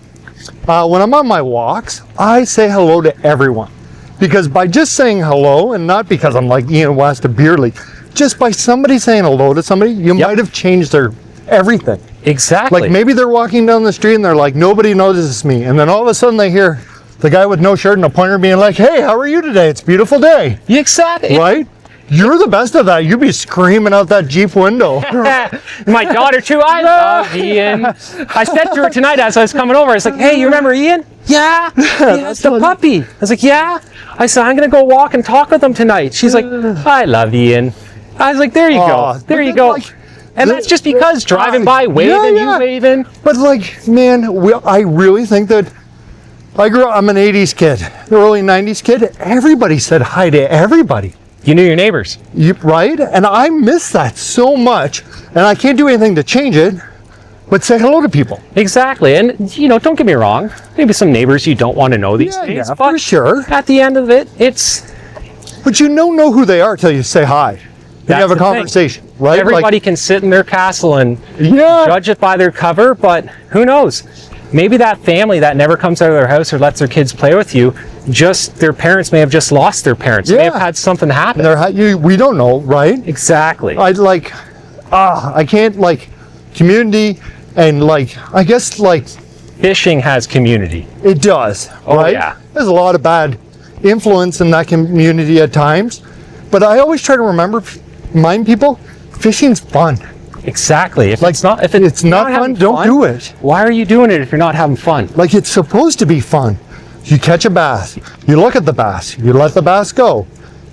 [SPEAKER 1] when I'm on my walks, I say hello to everyone. Because by just saying hello, and not because I'm like Ian West of Beerley, just by somebody saying hello to somebody, you might have changed their everything.
[SPEAKER 2] Exactly.
[SPEAKER 1] Like maybe they're walking down the street and they're like, nobody notices me. And then all of a sudden they hear the guy with no shirt and a pointer being like, hey, how are you today? It's a beautiful day.
[SPEAKER 2] Exactly.
[SPEAKER 1] Right? You're the best of that. You'd be screaming out that Jeep window.
[SPEAKER 2] My daughter too, I love Ian. I said to her tonight as I was coming over, I was like, hey, you remember Ian? Yeah, it's the puppy. I was like, yeah. I said, I'm going to go walk and talk with him tonight. She's like, I love Ian. I was like, there you go. There you go. Like, and that's just because driving by, waving, you waving.
[SPEAKER 1] But like, man, I really think that I'm an 80s kid, early 90s kid. Everybody said hi to everybody.
[SPEAKER 2] You knew your neighbors.
[SPEAKER 1] Right? And I miss that so much. And I can't do anything to change it, but say hello to people.
[SPEAKER 2] Exactly. And, don't get me wrong. Maybe some neighbors you don't want to know these days.
[SPEAKER 1] Yeah, for sure.
[SPEAKER 2] At the end of it, it's...
[SPEAKER 1] But you don't know who they are till you say hi. You have a conversation, right?
[SPEAKER 2] Everybody can sit in their castle and judge it by their cover, but who knows? Maybe that family that never comes out of their house or lets their kids play with you, just their parents may have just lost their parents. They may have had something happen.
[SPEAKER 1] We don't know, right?
[SPEAKER 2] Exactly.
[SPEAKER 1] I can't, like, community and, like, I guess, like...
[SPEAKER 2] Fishing has community.
[SPEAKER 1] It does, right?
[SPEAKER 2] Oh, yeah.
[SPEAKER 1] There's a lot of bad influence in that community at times, but I always try to remind people, fishing's fun.
[SPEAKER 2] Exactly. If it's not
[SPEAKER 1] fun, don't do it.
[SPEAKER 2] Why are you doing it if you're not having fun?
[SPEAKER 1] Like, it's supposed to be fun. You catch a bass, you look at the bass, you let the bass go.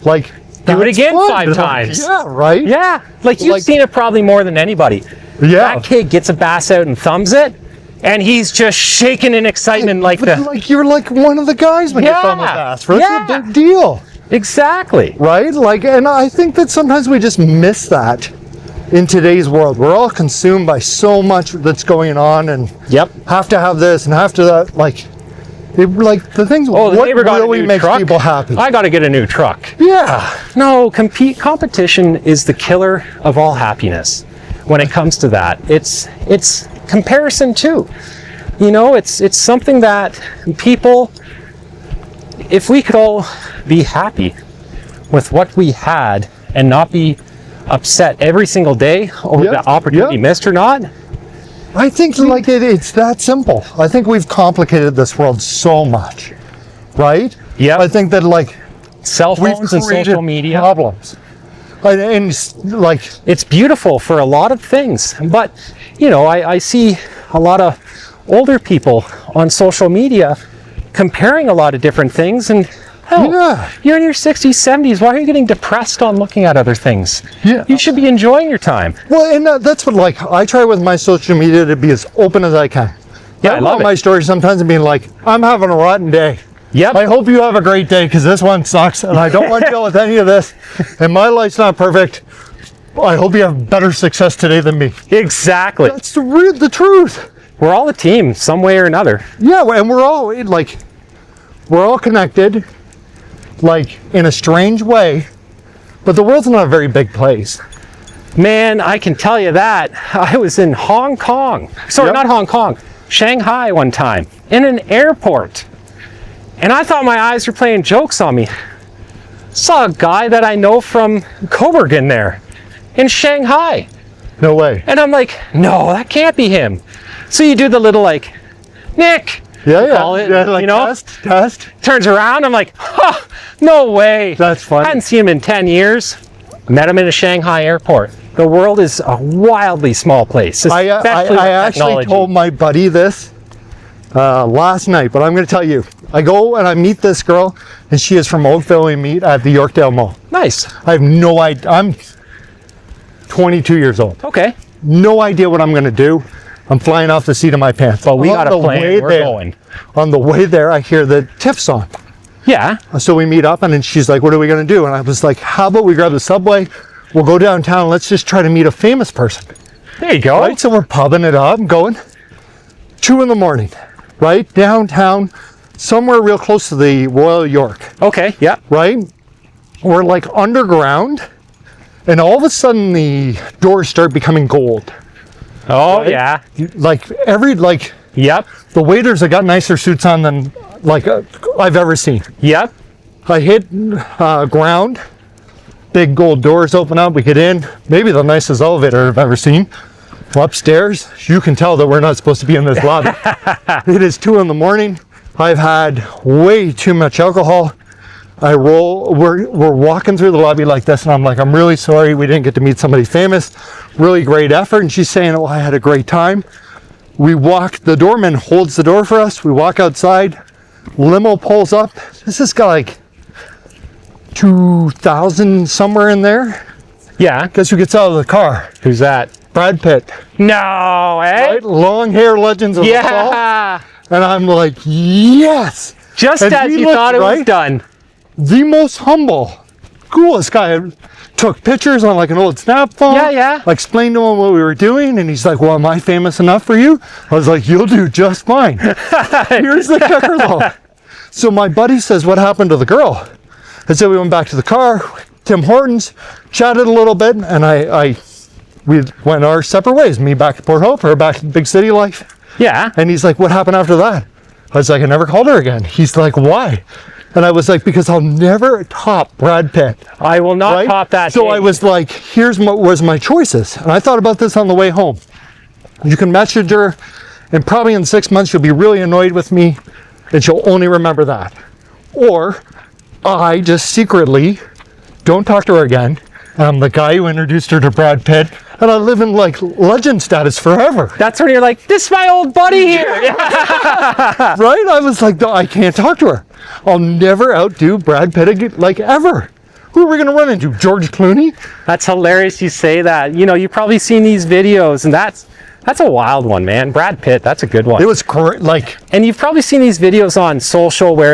[SPEAKER 1] Like,
[SPEAKER 2] do it again 5 times.
[SPEAKER 1] Yeah, right?
[SPEAKER 2] Yeah. Like, you've seen it probably more than anybody.
[SPEAKER 1] Yeah.
[SPEAKER 2] That kid gets a bass out and thumbs it, and he's just shaking in excitement like
[SPEAKER 1] you're like one of the guys when you thumb a bass. That's a big deal.
[SPEAKER 2] Exactly.
[SPEAKER 1] Right? Like, and I think that sometimes we just miss that in today's world. We're all consumed by so much that's going on and have to have this and have to that. Like the things what really makes people happy.
[SPEAKER 2] I got to get a new truck.
[SPEAKER 1] Yeah.
[SPEAKER 2] No, competition is the killer of all happiness when it comes to that. It's comparison too. It's something that people, if we could all be happy with what we had and not be upset every single day over the opportunity missed or not.
[SPEAKER 1] I think like it's that simple. I think we've complicated this world so much, right?
[SPEAKER 2] Yeah.
[SPEAKER 1] I think that like
[SPEAKER 2] cell phones and social media
[SPEAKER 1] problems, and like
[SPEAKER 2] it's beautiful for a lot of things, but I see a lot of older people on social media comparing a lot of different things and. You're in your 60s, 70s. Why are you getting depressed on looking at other things? Yeah. You should be enjoying your time.
[SPEAKER 1] Well, and that's what, I try with my social media to be as open as I can.
[SPEAKER 2] Yeah, I love
[SPEAKER 1] my stories sometimes and being like, I'm having a rotten day.
[SPEAKER 2] Yep.
[SPEAKER 1] I hope you have a great day because this one sucks and I don't want to deal with any of this. And my life's not perfect. I hope you have better success today than me.
[SPEAKER 2] Exactly.
[SPEAKER 1] That's the truth.
[SPEAKER 2] We're all a team, some way or another.
[SPEAKER 1] Yeah, and we're all connected. Like, in a strange way, but the world's not a very big place.
[SPEAKER 2] Man, I can tell you that. I was in Hong Kong. Sorry, not Hong Kong. Shanghai one time, in an airport. And I thought my eyes were playing jokes on me. Saw a guy that I know from Coburg in there, in Shanghai.
[SPEAKER 1] No way.
[SPEAKER 2] And I'm like, no, that can't be him. So you do the little Nick. Call it,
[SPEAKER 1] test.
[SPEAKER 2] Turns around, I'm like, no way.
[SPEAKER 1] That's funny.
[SPEAKER 2] I hadn't seen him in 10 years. Met him in a Shanghai airport. The world is a wildly small place.
[SPEAKER 1] I actually told my buddy this last night, but I'm going to tell you. I go and I meet this girl, and she is from Oakville. We meet at the Yorkdale Mall.
[SPEAKER 2] Nice.
[SPEAKER 1] I have no idea. I'm 22 years old.
[SPEAKER 2] Okay.
[SPEAKER 1] No idea what I'm going to do. I'm flying off the seat of my pants.
[SPEAKER 2] But we got a plan. We're going.
[SPEAKER 1] On the way there, I hear the TIFF song.
[SPEAKER 2] Yeah.
[SPEAKER 1] So we meet up, and then she's like, what are we going to do? And I was like, how about we grab the subway? We'll go downtown. And let's just try to meet a famous person.
[SPEAKER 2] There you go.
[SPEAKER 1] Right? So we're pubbing it up and going. 2 a.m, right? Downtown, somewhere real close to the Royal York.
[SPEAKER 2] Okay, yeah.
[SPEAKER 1] Right? We're like underground, and all of a sudden the doors start becoming gold.
[SPEAKER 2] Oh, right? Yeah.
[SPEAKER 1] Yep. The waiters have got nicer suits on than I've ever seen.
[SPEAKER 2] Yep.
[SPEAKER 1] I hit ground. Big gold doors open up. We get in. Maybe the nicest elevator I've ever seen. Upstairs, you can tell that we're not supposed to be in this lobby. It is 2 a.m. I've had way too much alcohol. We're walking through the lobby like this, and I'm like, I'm really sorry we didn't get to meet somebody famous. Really great effort. And she's saying, oh, I had a great time. We walk, the doorman holds the door for us. We walk outside. Limo pulls up. This has got like 2,000 somewhere in there.
[SPEAKER 2] Yeah.
[SPEAKER 1] Guess who gets out of the car?
[SPEAKER 2] Who's that?
[SPEAKER 1] Brad Pitt.
[SPEAKER 2] No, eh?
[SPEAKER 1] Right? Long hair legends of the fall. And I'm like, yes.
[SPEAKER 2] Just as you thought it was done.
[SPEAKER 1] The most humble, coolest guy. I took pictures on like an old snap phone.
[SPEAKER 2] Yeah.
[SPEAKER 1] I explained to him what we were doing, and he's like, well, am I famous enough for you? I was like, you'll do just fine. Here's the kicker though. So my buddy says, what happened to the girl? I said, we went back to the car, Tim Hortons, chatted a little bit, and we went our separate ways. Me back to Port Hope, her back to big city life.
[SPEAKER 2] Yeah.
[SPEAKER 1] And he's like, what happened after that? I was like, I never called her again. He's like, why? And I was like, because I'll never top Brad Pitt.
[SPEAKER 2] I will not top that.
[SPEAKER 1] So I was like, was my choices. And I thought about this on the way home. You can message her, and probably in 6 months, she'll be really annoyed with me, and she'll only remember that. Or I just secretly don't talk to her again. I'm the guy who introduced her to Brad Pitt, and I live in like legend status forever.
[SPEAKER 2] That's when you're like, this is my old buddy here.
[SPEAKER 1] Right? I was like, no, I can't talk to her. I'll never outdo Brad Pitt again, like ever. Who are we going to run into? George Clooney?
[SPEAKER 2] That's hilarious you say that. You know, you've probably seen these videos, and that's a wild one, man. Brad Pitt, that's a good one.
[SPEAKER 1] It was great.
[SPEAKER 2] And you've probably seen these videos on social where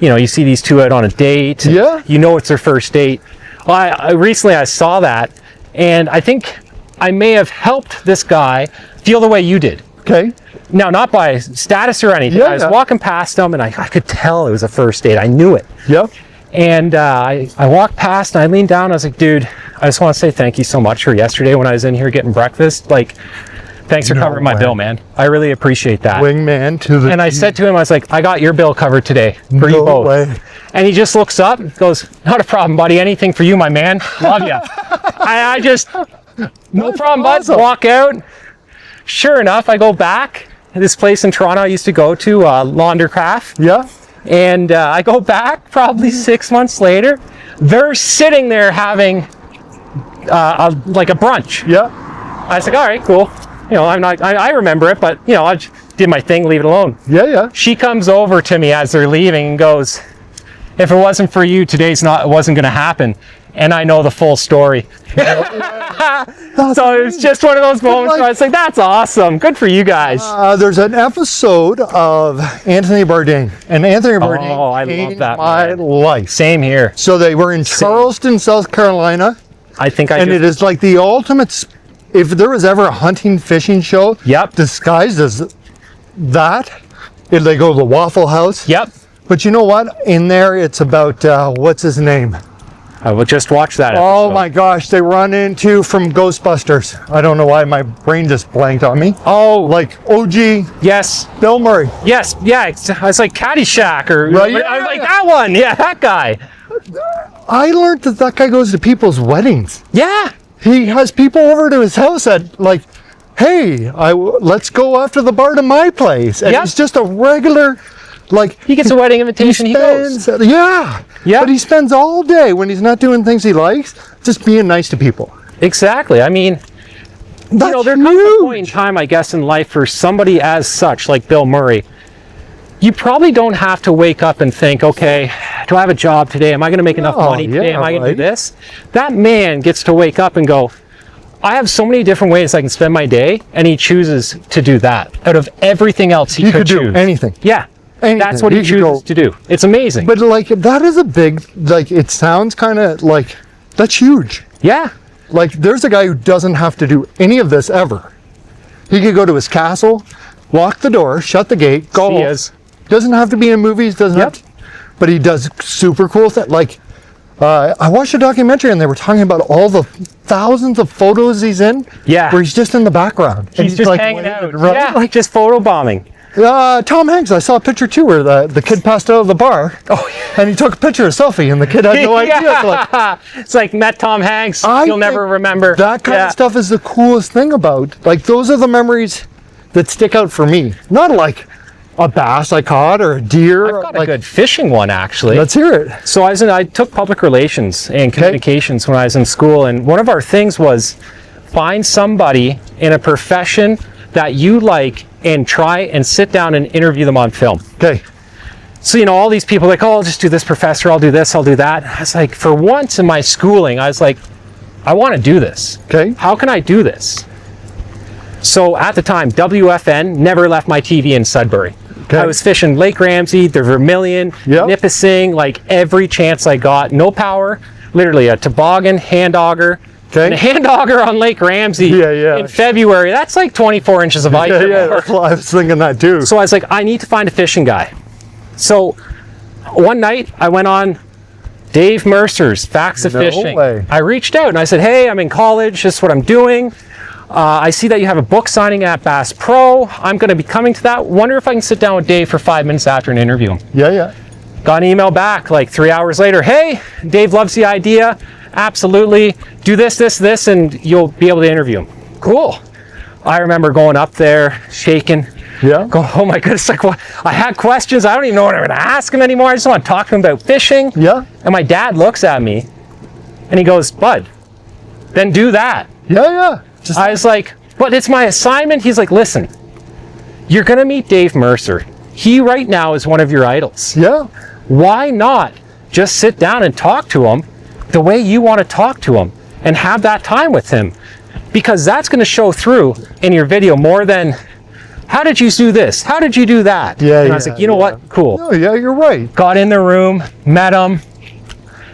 [SPEAKER 2] you see these two out on a date.
[SPEAKER 1] Yeah.
[SPEAKER 2] You know it's their first date. Well, recently I saw that, and I think I may have helped this guy feel the way you did.
[SPEAKER 1] Okay.
[SPEAKER 2] Now, not by status or anything. I was walking past him, and I could tell it was a first date. I knew it.
[SPEAKER 1] Yep.
[SPEAKER 2] And I walked past, and I leaned down. I was like, dude, I just want to say thank you so much for yesterday when I was in here getting breakfast. Thanks for covering my bill, man. I really appreciate that.
[SPEAKER 1] Wingman to the...
[SPEAKER 2] And I said to him, I was like, I got your bill covered today for you both.
[SPEAKER 1] Way.
[SPEAKER 2] And he just looks up and goes, not a problem, buddy. Anything for you, my man. Love you. I just, no problem, bud. Walk out. Sure enough, I go back. This place in Toronto I used to go to, Laundercraft.
[SPEAKER 1] Yeah.
[SPEAKER 2] And I go back probably 6 months later. They're sitting there having a brunch.
[SPEAKER 1] Yeah.
[SPEAKER 2] I was like, all right, cool. I remember it, but I just did my thing, leave it alone.
[SPEAKER 1] Yeah.
[SPEAKER 2] She comes over to me as they're leaving and goes, if it wasn't for you, it wasn't going to happen. And I know the full story. So it was just one of those moments where I was like, that's awesome. Good for you guys.
[SPEAKER 1] There's an episode of Anthony Bourdain. And Anthony Bourdain changed my life.
[SPEAKER 2] Same here.
[SPEAKER 1] So they were in Charleston, South Carolina.
[SPEAKER 2] And
[SPEAKER 1] it is like the ultimate... If there was ever a hunting fishing show disguised as that, they go to the Waffle House.
[SPEAKER 2] Yep.
[SPEAKER 1] But you know what? In there, it's about, what's his name?
[SPEAKER 2] I will just watch that episode.
[SPEAKER 1] Oh my gosh, they run into from Ghostbusters. I don't know why my brain just blanked on me.
[SPEAKER 2] Oh.
[SPEAKER 1] Like OG.
[SPEAKER 2] Yes.
[SPEAKER 1] Bill Murray.
[SPEAKER 2] Yes, yeah. It's like Caddyshack or...
[SPEAKER 1] Right?
[SPEAKER 2] I was like, that one. Yeah, that guy.
[SPEAKER 1] I learned that guy goes to people's weddings.
[SPEAKER 2] Yeah.
[SPEAKER 1] He has people over to his house at hey, let's go after the bar to my place. And it's just a regular,
[SPEAKER 2] he gets a wedding invitation, he goes.
[SPEAKER 1] Yeah. But he spends all day when he's not doing things he likes, just being nice to people.
[SPEAKER 2] Exactly. I mean, there comes a point in time, I guess, in life for somebody as such, like Bill Murray. you probably don't have to wake up and think, okay, do I have a job today? Am I going to make enough money today? Am I going to do this? That man gets to wake up and go, I have so many different ways I can spend my day, and he chooses to do that. Out of everything else he could
[SPEAKER 1] do anything.
[SPEAKER 2] Yeah. Anything. That's what he chooses to do. It's amazing.
[SPEAKER 1] But like, that is a big, like, it sounds kind of like, that's huge.
[SPEAKER 2] Yeah.
[SPEAKER 1] Like, there's a guy who doesn't have to do any of this ever. He could go to his castle, lock the door, shut the gate, go home. Doesn't have to be in movies, doesn't have to, but he does super cool things. Like, I watched a documentary and they were talking about all the thousands of photos he's in.
[SPEAKER 2] Yeah.
[SPEAKER 1] Where he's just in the background.
[SPEAKER 2] He's just like hanging out. Right? Yeah, like just photo bombing.
[SPEAKER 1] Tom Hanks, I saw a picture too where the kid passed out of the bar. Oh, yeah. And he took a picture, a selfie, and the kid had no idea.
[SPEAKER 2] It's like met Tom Hanks, you'll never remember.
[SPEAKER 1] That kind of stuff is the coolest thing about, like, those are the memories that stick out for me. Not like a bass I caught or a deer.
[SPEAKER 2] I've got a good fishing one, actually.
[SPEAKER 1] Let's hear it.
[SPEAKER 2] So I took public relations and communications when I was in school, and one of our things was find somebody in a profession that you like and try and sit down and interview them on film.
[SPEAKER 1] Okay.
[SPEAKER 2] So, all these people are like, oh, I'll just do this, professor, I'll do this, I'll do that. I was like, for once in my schooling, I was like, I want to do this.
[SPEAKER 1] Okay.
[SPEAKER 2] How can I do this? So at the time, WFN never left my TV in Sudbury. Okay. I was fishing Lake Ramsey, the Vermilion, Nipissing, like every chance I got. No power, literally a toboggan, hand auger. Okay. And a hand auger on Lake Ramsey in February. That's like 24 inches of ice.
[SPEAKER 1] Well, I was thinking that too.
[SPEAKER 2] So I was like, I need to find a fishing guy. So one night I went on Dave Mercer's Facts of Fishing.
[SPEAKER 1] Way.
[SPEAKER 2] I reached out and I said, hey, I'm in college. This is what I'm doing. I see that you have a book signing at Bass Pro. I'm going to be coming to that. Wonder if I can sit down with Dave for 5 minutes after and interview him.
[SPEAKER 1] Yeah.
[SPEAKER 2] Got an email back like 3 hours later. Hey, Dave loves the idea. Absolutely. Do this, and you'll be able to interview him. Cool. I remember going up there, shaking.
[SPEAKER 1] Yeah.
[SPEAKER 2] Going, oh my goodness, like what? I had questions. I don't even know what I'm going to ask him anymore. I just want to talk to him about fishing.
[SPEAKER 1] Yeah.
[SPEAKER 2] And my dad looks at me and he goes, Bud, then do that.
[SPEAKER 1] Yeah.
[SPEAKER 2] I was like, but it's my assignment. He's like, listen, you're going to meet Dave Mercer. He right now is one of your idols.
[SPEAKER 1] Yeah.
[SPEAKER 2] Why not just sit down and talk to him the way you want to talk to him and have that time with him? Because that's going to show through in your video more than, how did you do this? How did you do that?
[SPEAKER 1] Yeah.
[SPEAKER 2] And I was like, you know what? Cool.
[SPEAKER 1] No, yeah, you're right.
[SPEAKER 2] Got in the room, met him.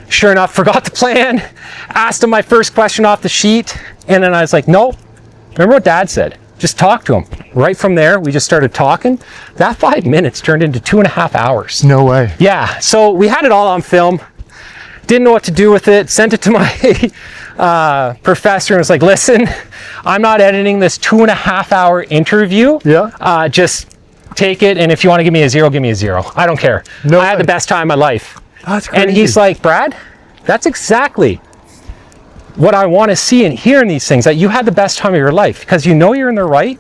[SPEAKER 2] Sure enough, forgot the plan. Asked him my first question off the sheet. And then I was like, nope. Remember what Dad said? Just talk to him. Right from there, we just started talking. That 5 minutes turned into 2.5 hours.
[SPEAKER 1] No way.
[SPEAKER 2] Yeah. So we had it all on film. Didn't know what to do with it. Sent it to my professor and was like, listen, I'm not editing this 2.5 hour interview.
[SPEAKER 1] Yeah.
[SPEAKER 2] Just take it. And if you want to give me a 0, give me a 0. I don't care. I had the best time of my life.
[SPEAKER 1] That's crazy.
[SPEAKER 2] And he's like, Brad, that's exactly what I want to see and hear in these things, that you had the best time of your life because you're in the right,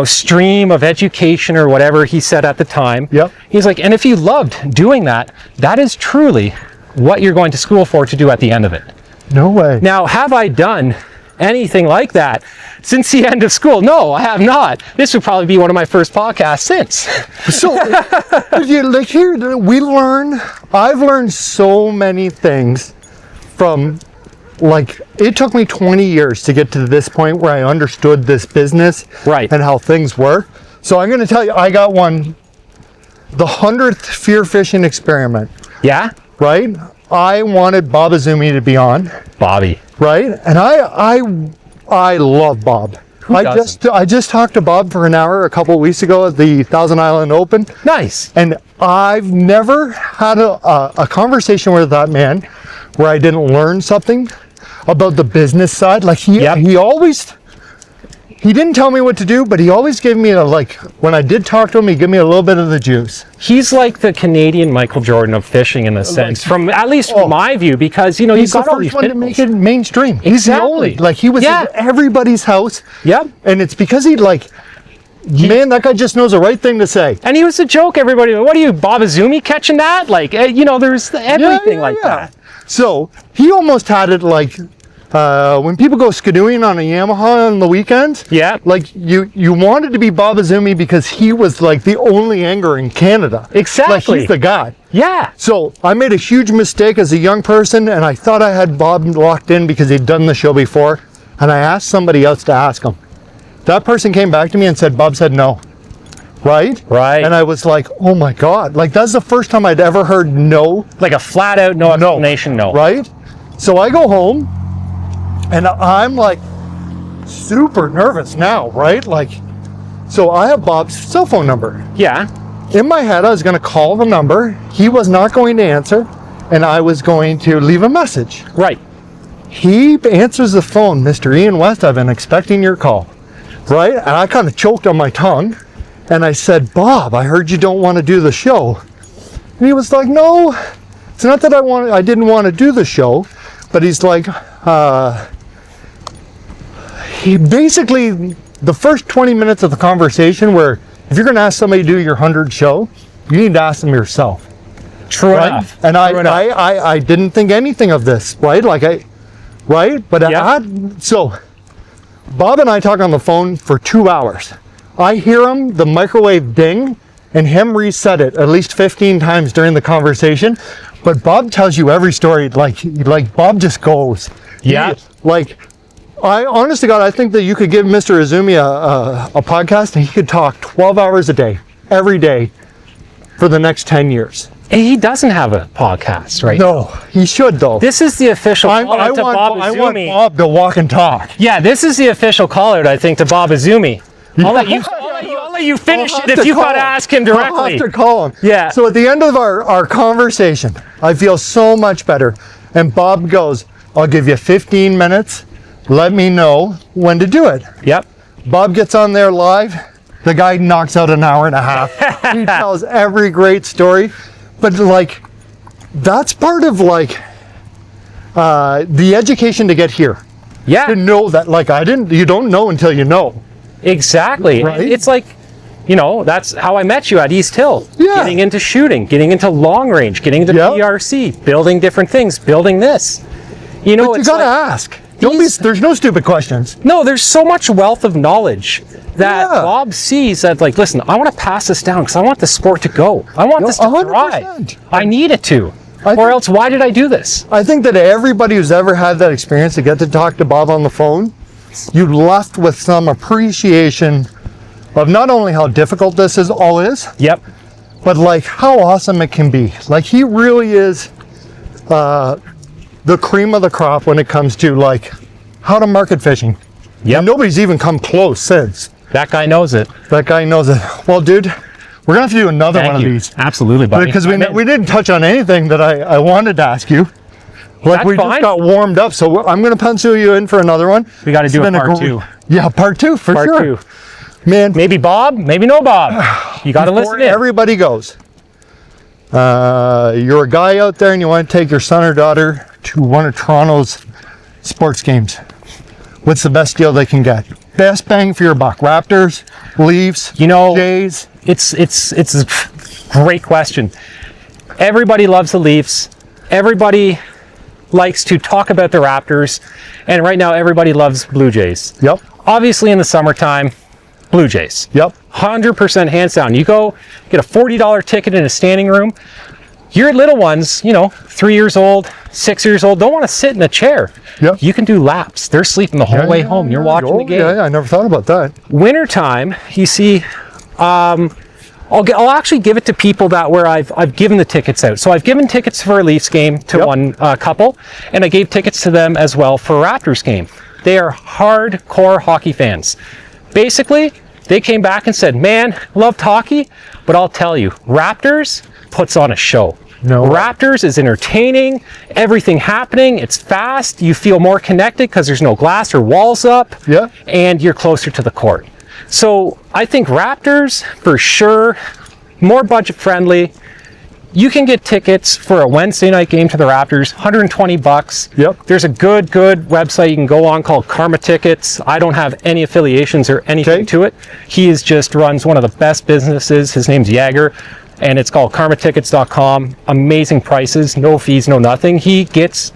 [SPEAKER 2] stream of education or whatever he said at the time.
[SPEAKER 1] Yep.
[SPEAKER 2] He's like, and if you loved doing that, that is truly what you're going to school for to do at the end of it.
[SPEAKER 1] No way.
[SPEAKER 2] Now, have I done anything like that since the end of school? No, I have not. This would probably be one of my first podcasts since.
[SPEAKER 1] So, like here, I've learned so many things from, like, it took me 20 years to get to this point where I understood this business and how things work. So I'm going to tell you, I got one, the 100th Fear Fishing Experiment.
[SPEAKER 2] Yeah?
[SPEAKER 1] Right? I wanted Bob Izumi to be on.
[SPEAKER 2] Bobby.
[SPEAKER 1] Right? And I love Bob. I just talked to Bob for an hour a couple of weeks ago at the Thousand Island Open.
[SPEAKER 2] Nice.
[SPEAKER 1] And I've never had a conversation with that man where I didn't learn something about the business side. Like he didn't tell me what to do, but he always gave me when I did talk to him, he gave me a little bit of the juice.
[SPEAKER 2] He's like the Canadian Michael Jordan of fishing in a sense, from at least from my view, because you've got all these
[SPEAKER 1] one to make it mainstream.
[SPEAKER 2] Exactly.
[SPEAKER 1] He's the only, he was in everybody's house.
[SPEAKER 2] Yep.
[SPEAKER 1] And it's because man, that guy just knows the right thing to say.
[SPEAKER 2] And he was a joke. Everybody, what are you, Bob Izumi catching that? There's everything that.
[SPEAKER 1] So he almost had it like when people go skidooing on a Yamaha on the weekends, like you wanted to be Bob Izumi because he was like the only angler in Canada.
[SPEAKER 2] Exactly.
[SPEAKER 1] Like he's the guy.
[SPEAKER 2] Yeah.
[SPEAKER 1] So I made a huge mistake as a young person, and I thought I had Bob locked in because he'd done the show before, and I asked somebody else to ask him. That person came back to me and said, Bob said no. Right?
[SPEAKER 2] Right.
[SPEAKER 1] And I was like, oh my God. Like that's the first time I'd ever heard no.
[SPEAKER 2] Like a flat out no explanation, no.
[SPEAKER 1] Right? So I go home, and I'm like super nervous now, right? Like, so I have Bob's cell phone number.
[SPEAKER 2] Yeah.
[SPEAKER 1] In my head, I was going to call the number. He was not going to answer, and I was going to leave a message.
[SPEAKER 2] Right.
[SPEAKER 1] He answers the phone, Mr. Ian West, I've been expecting your call. Right? And I kind of choked on my tongue, and I said, Bob, I heard you don't want to do the show. And he was like, no, it's not that I didn't want to do the show, but he's like, he basically, the first 20 minutes of the conversation where if you're going to ask somebody to do your 100th show, you need to ask them yourself.
[SPEAKER 2] True enough.
[SPEAKER 1] And I didn't think anything of this, right? Like right? But so Bob and I talk on the phone for 2 hours. I hear him, the microwave ding, and him reset it at least 15 times during the conversation. But Bob tells you every story, like Bob just goes.
[SPEAKER 2] Yeah.
[SPEAKER 1] I honest to God, I think that you could give Mr. Izumi a podcast and he could talk 12 hours a day, every day, for the next 10 years.
[SPEAKER 2] He doesn't have a podcast, right?
[SPEAKER 1] No, he should though.
[SPEAKER 2] This is the official call out to Bob Izumi.
[SPEAKER 1] I want Bob to walk and talk.
[SPEAKER 2] Yeah, this is the official call out, I think, to Bob Izumi. I'll let you finish it if you got to ask him directly.
[SPEAKER 1] I'll have to call him.
[SPEAKER 2] Yeah.
[SPEAKER 1] So at the end of our conversation, I feel so much better. And Bob goes, I'll give you 15 minutes. Let me know when to do it.
[SPEAKER 2] Yep.
[SPEAKER 1] Bob gets on there live. The guy knocks out an hour and a half. He tells every great story. But like, that's part of like the education to get here.
[SPEAKER 2] Yeah.
[SPEAKER 1] To know that, like, you don't know until you know.
[SPEAKER 2] Exactly.
[SPEAKER 1] Right?
[SPEAKER 2] It's like, that's how I met you at East Hill.
[SPEAKER 1] Yeah.
[SPEAKER 2] Getting into shooting, getting into long range, getting into PRC, building different things, building this.
[SPEAKER 1] But you gotta ask. There's no stupid questions.
[SPEAKER 2] No, there's so much wealth of knowledge that Bob sees that, like, listen, I want to pass this down because I want the sport to go. I want this to
[SPEAKER 1] 100%.
[SPEAKER 2] thrive. I need it to. Or else, why did I do this?
[SPEAKER 1] I think that everybody who's ever had that experience to get to talk to Bob on the phone, you left with some appreciation of not only how difficult this is,
[SPEAKER 2] Yep.
[SPEAKER 1] but like how awesome it can be. Like he really is the cream of the crop when it comes to like how to market fishing.
[SPEAKER 2] Yep.
[SPEAKER 1] And nobody's even come close since.
[SPEAKER 2] That guy knows it.
[SPEAKER 1] That guy knows it. Well, dude, we're gonna have to do another one of these.
[SPEAKER 2] Absolutely, buddy.
[SPEAKER 1] Because we didn't touch on anything that I wanted to ask you. Like we just got warmed up, so I'm gonna pencil you in for another one.
[SPEAKER 2] We got to do a part 2.
[SPEAKER 1] Yeah, part 2 for sure.
[SPEAKER 2] Part 2.
[SPEAKER 1] Man,
[SPEAKER 2] maybe Bob, maybe no Bob. You got to listen in.
[SPEAKER 1] Everybody goes. You're a guy out there and you want to take your son or daughter to one of Toronto's sports games. What's the best deal they can get? Best bang for your buck. Raptors, Leafs, Jays.
[SPEAKER 2] It's a great question. Everybody loves the Leafs. Everybody likes to talk about the Raptors. And right now everybody loves Blue Jays.
[SPEAKER 1] Yep.
[SPEAKER 2] Obviously in the summertime, Blue Jays.
[SPEAKER 1] Yep.
[SPEAKER 2] 100% hands down. You go get a $40 ticket in a standing room. Your little ones, 3 years old, 6 years old, don't want to sit in a chair.
[SPEAKER 1] Yep.
[SPEAKER 2] You can do laps. They're sleeping the whole way home. You're watching the game.
[SPEAKER 1] Yeah, I never thought about that.
[SPEAKER 2] Wintertime, you see, I'll actually give it to people where I've given the tickets out. So I've given tickets for a Leafs game to one couple, and I gave tickets to them as well for a Raptors game. They are hardcore hockey fans. Basically, they came back and said, man, loved hockey, but I'll tell you, Raptors puts on a show.
[SPEAKER 1] No.
[SPEAKER 2] Raptors is entertaining, everything happening, it's fast, you feel more connected because there's no glass or walls up, and you're closer to the court. So I think Raptors, for sure, more budget friendly. You can get tickets for a Wednesday night game to the Raptors, $120.
[SPEAKER 1] Yep.
[SPEAKER 2] There's a good website you can go on called Karma Tickets. I don't have any affiliations or anything to it. He just runs one of the best businesses. His name's Jagger, and it's called karmatickets.com. Amazing prices, no fees, no nothing. He gets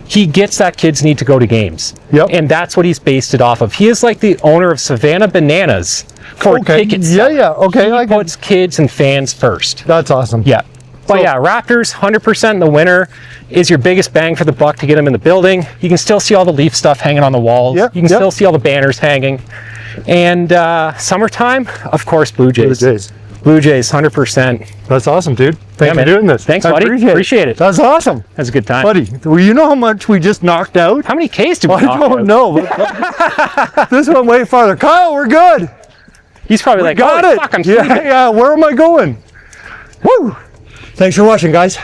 [SPEAKER 2] he gets that kids need to go to games.
[SPEAKER 1] Yep.
[SPEAKER 2] And that's what he's based it off of. He is like the owner of Savannah Bananas for tickets.
[SPEAKER 1] Yeah. Okay.
[SPEAKER 2] He puts kids and fans first.
[SPEAKER 1] That's awesome.
[SPEAKER 2] Yeah. But yeah, Raptors, 100% in the winter is your biggest bang for the buck to get them in the building. You can still see all the Leaf stuff hanging on the walls.
[SPEAKER 1] Yep.
[SPEAKER 2] You can still see all the banners hanging. And summertime, of course, Blue Jays. Blue Jays, 100%.
[SPEAKER 1] That's awesome, dude. Thanks for doing this.
[SPEAKER 2] Thanks, buddy. Appreciate it.
[SPEAKER 1] That's awesome.
[SPEAKER 2] That's a good time.
[SPEAKER 1] Buddy, well, you know how much we just knocked out?
[SPEAKER 2] How many Ks did we knock out?
[SPEAKER 1] I don't know. But this went way farther. Kyle, we're good.
[SPEAKER 2] He's probably like,
[SPEAKER 1] got it.
[SPEAKER 2] Fuck, I'm
[SPEAKER 1] yeah, where am I going? Woo! Thanks for watching, guys.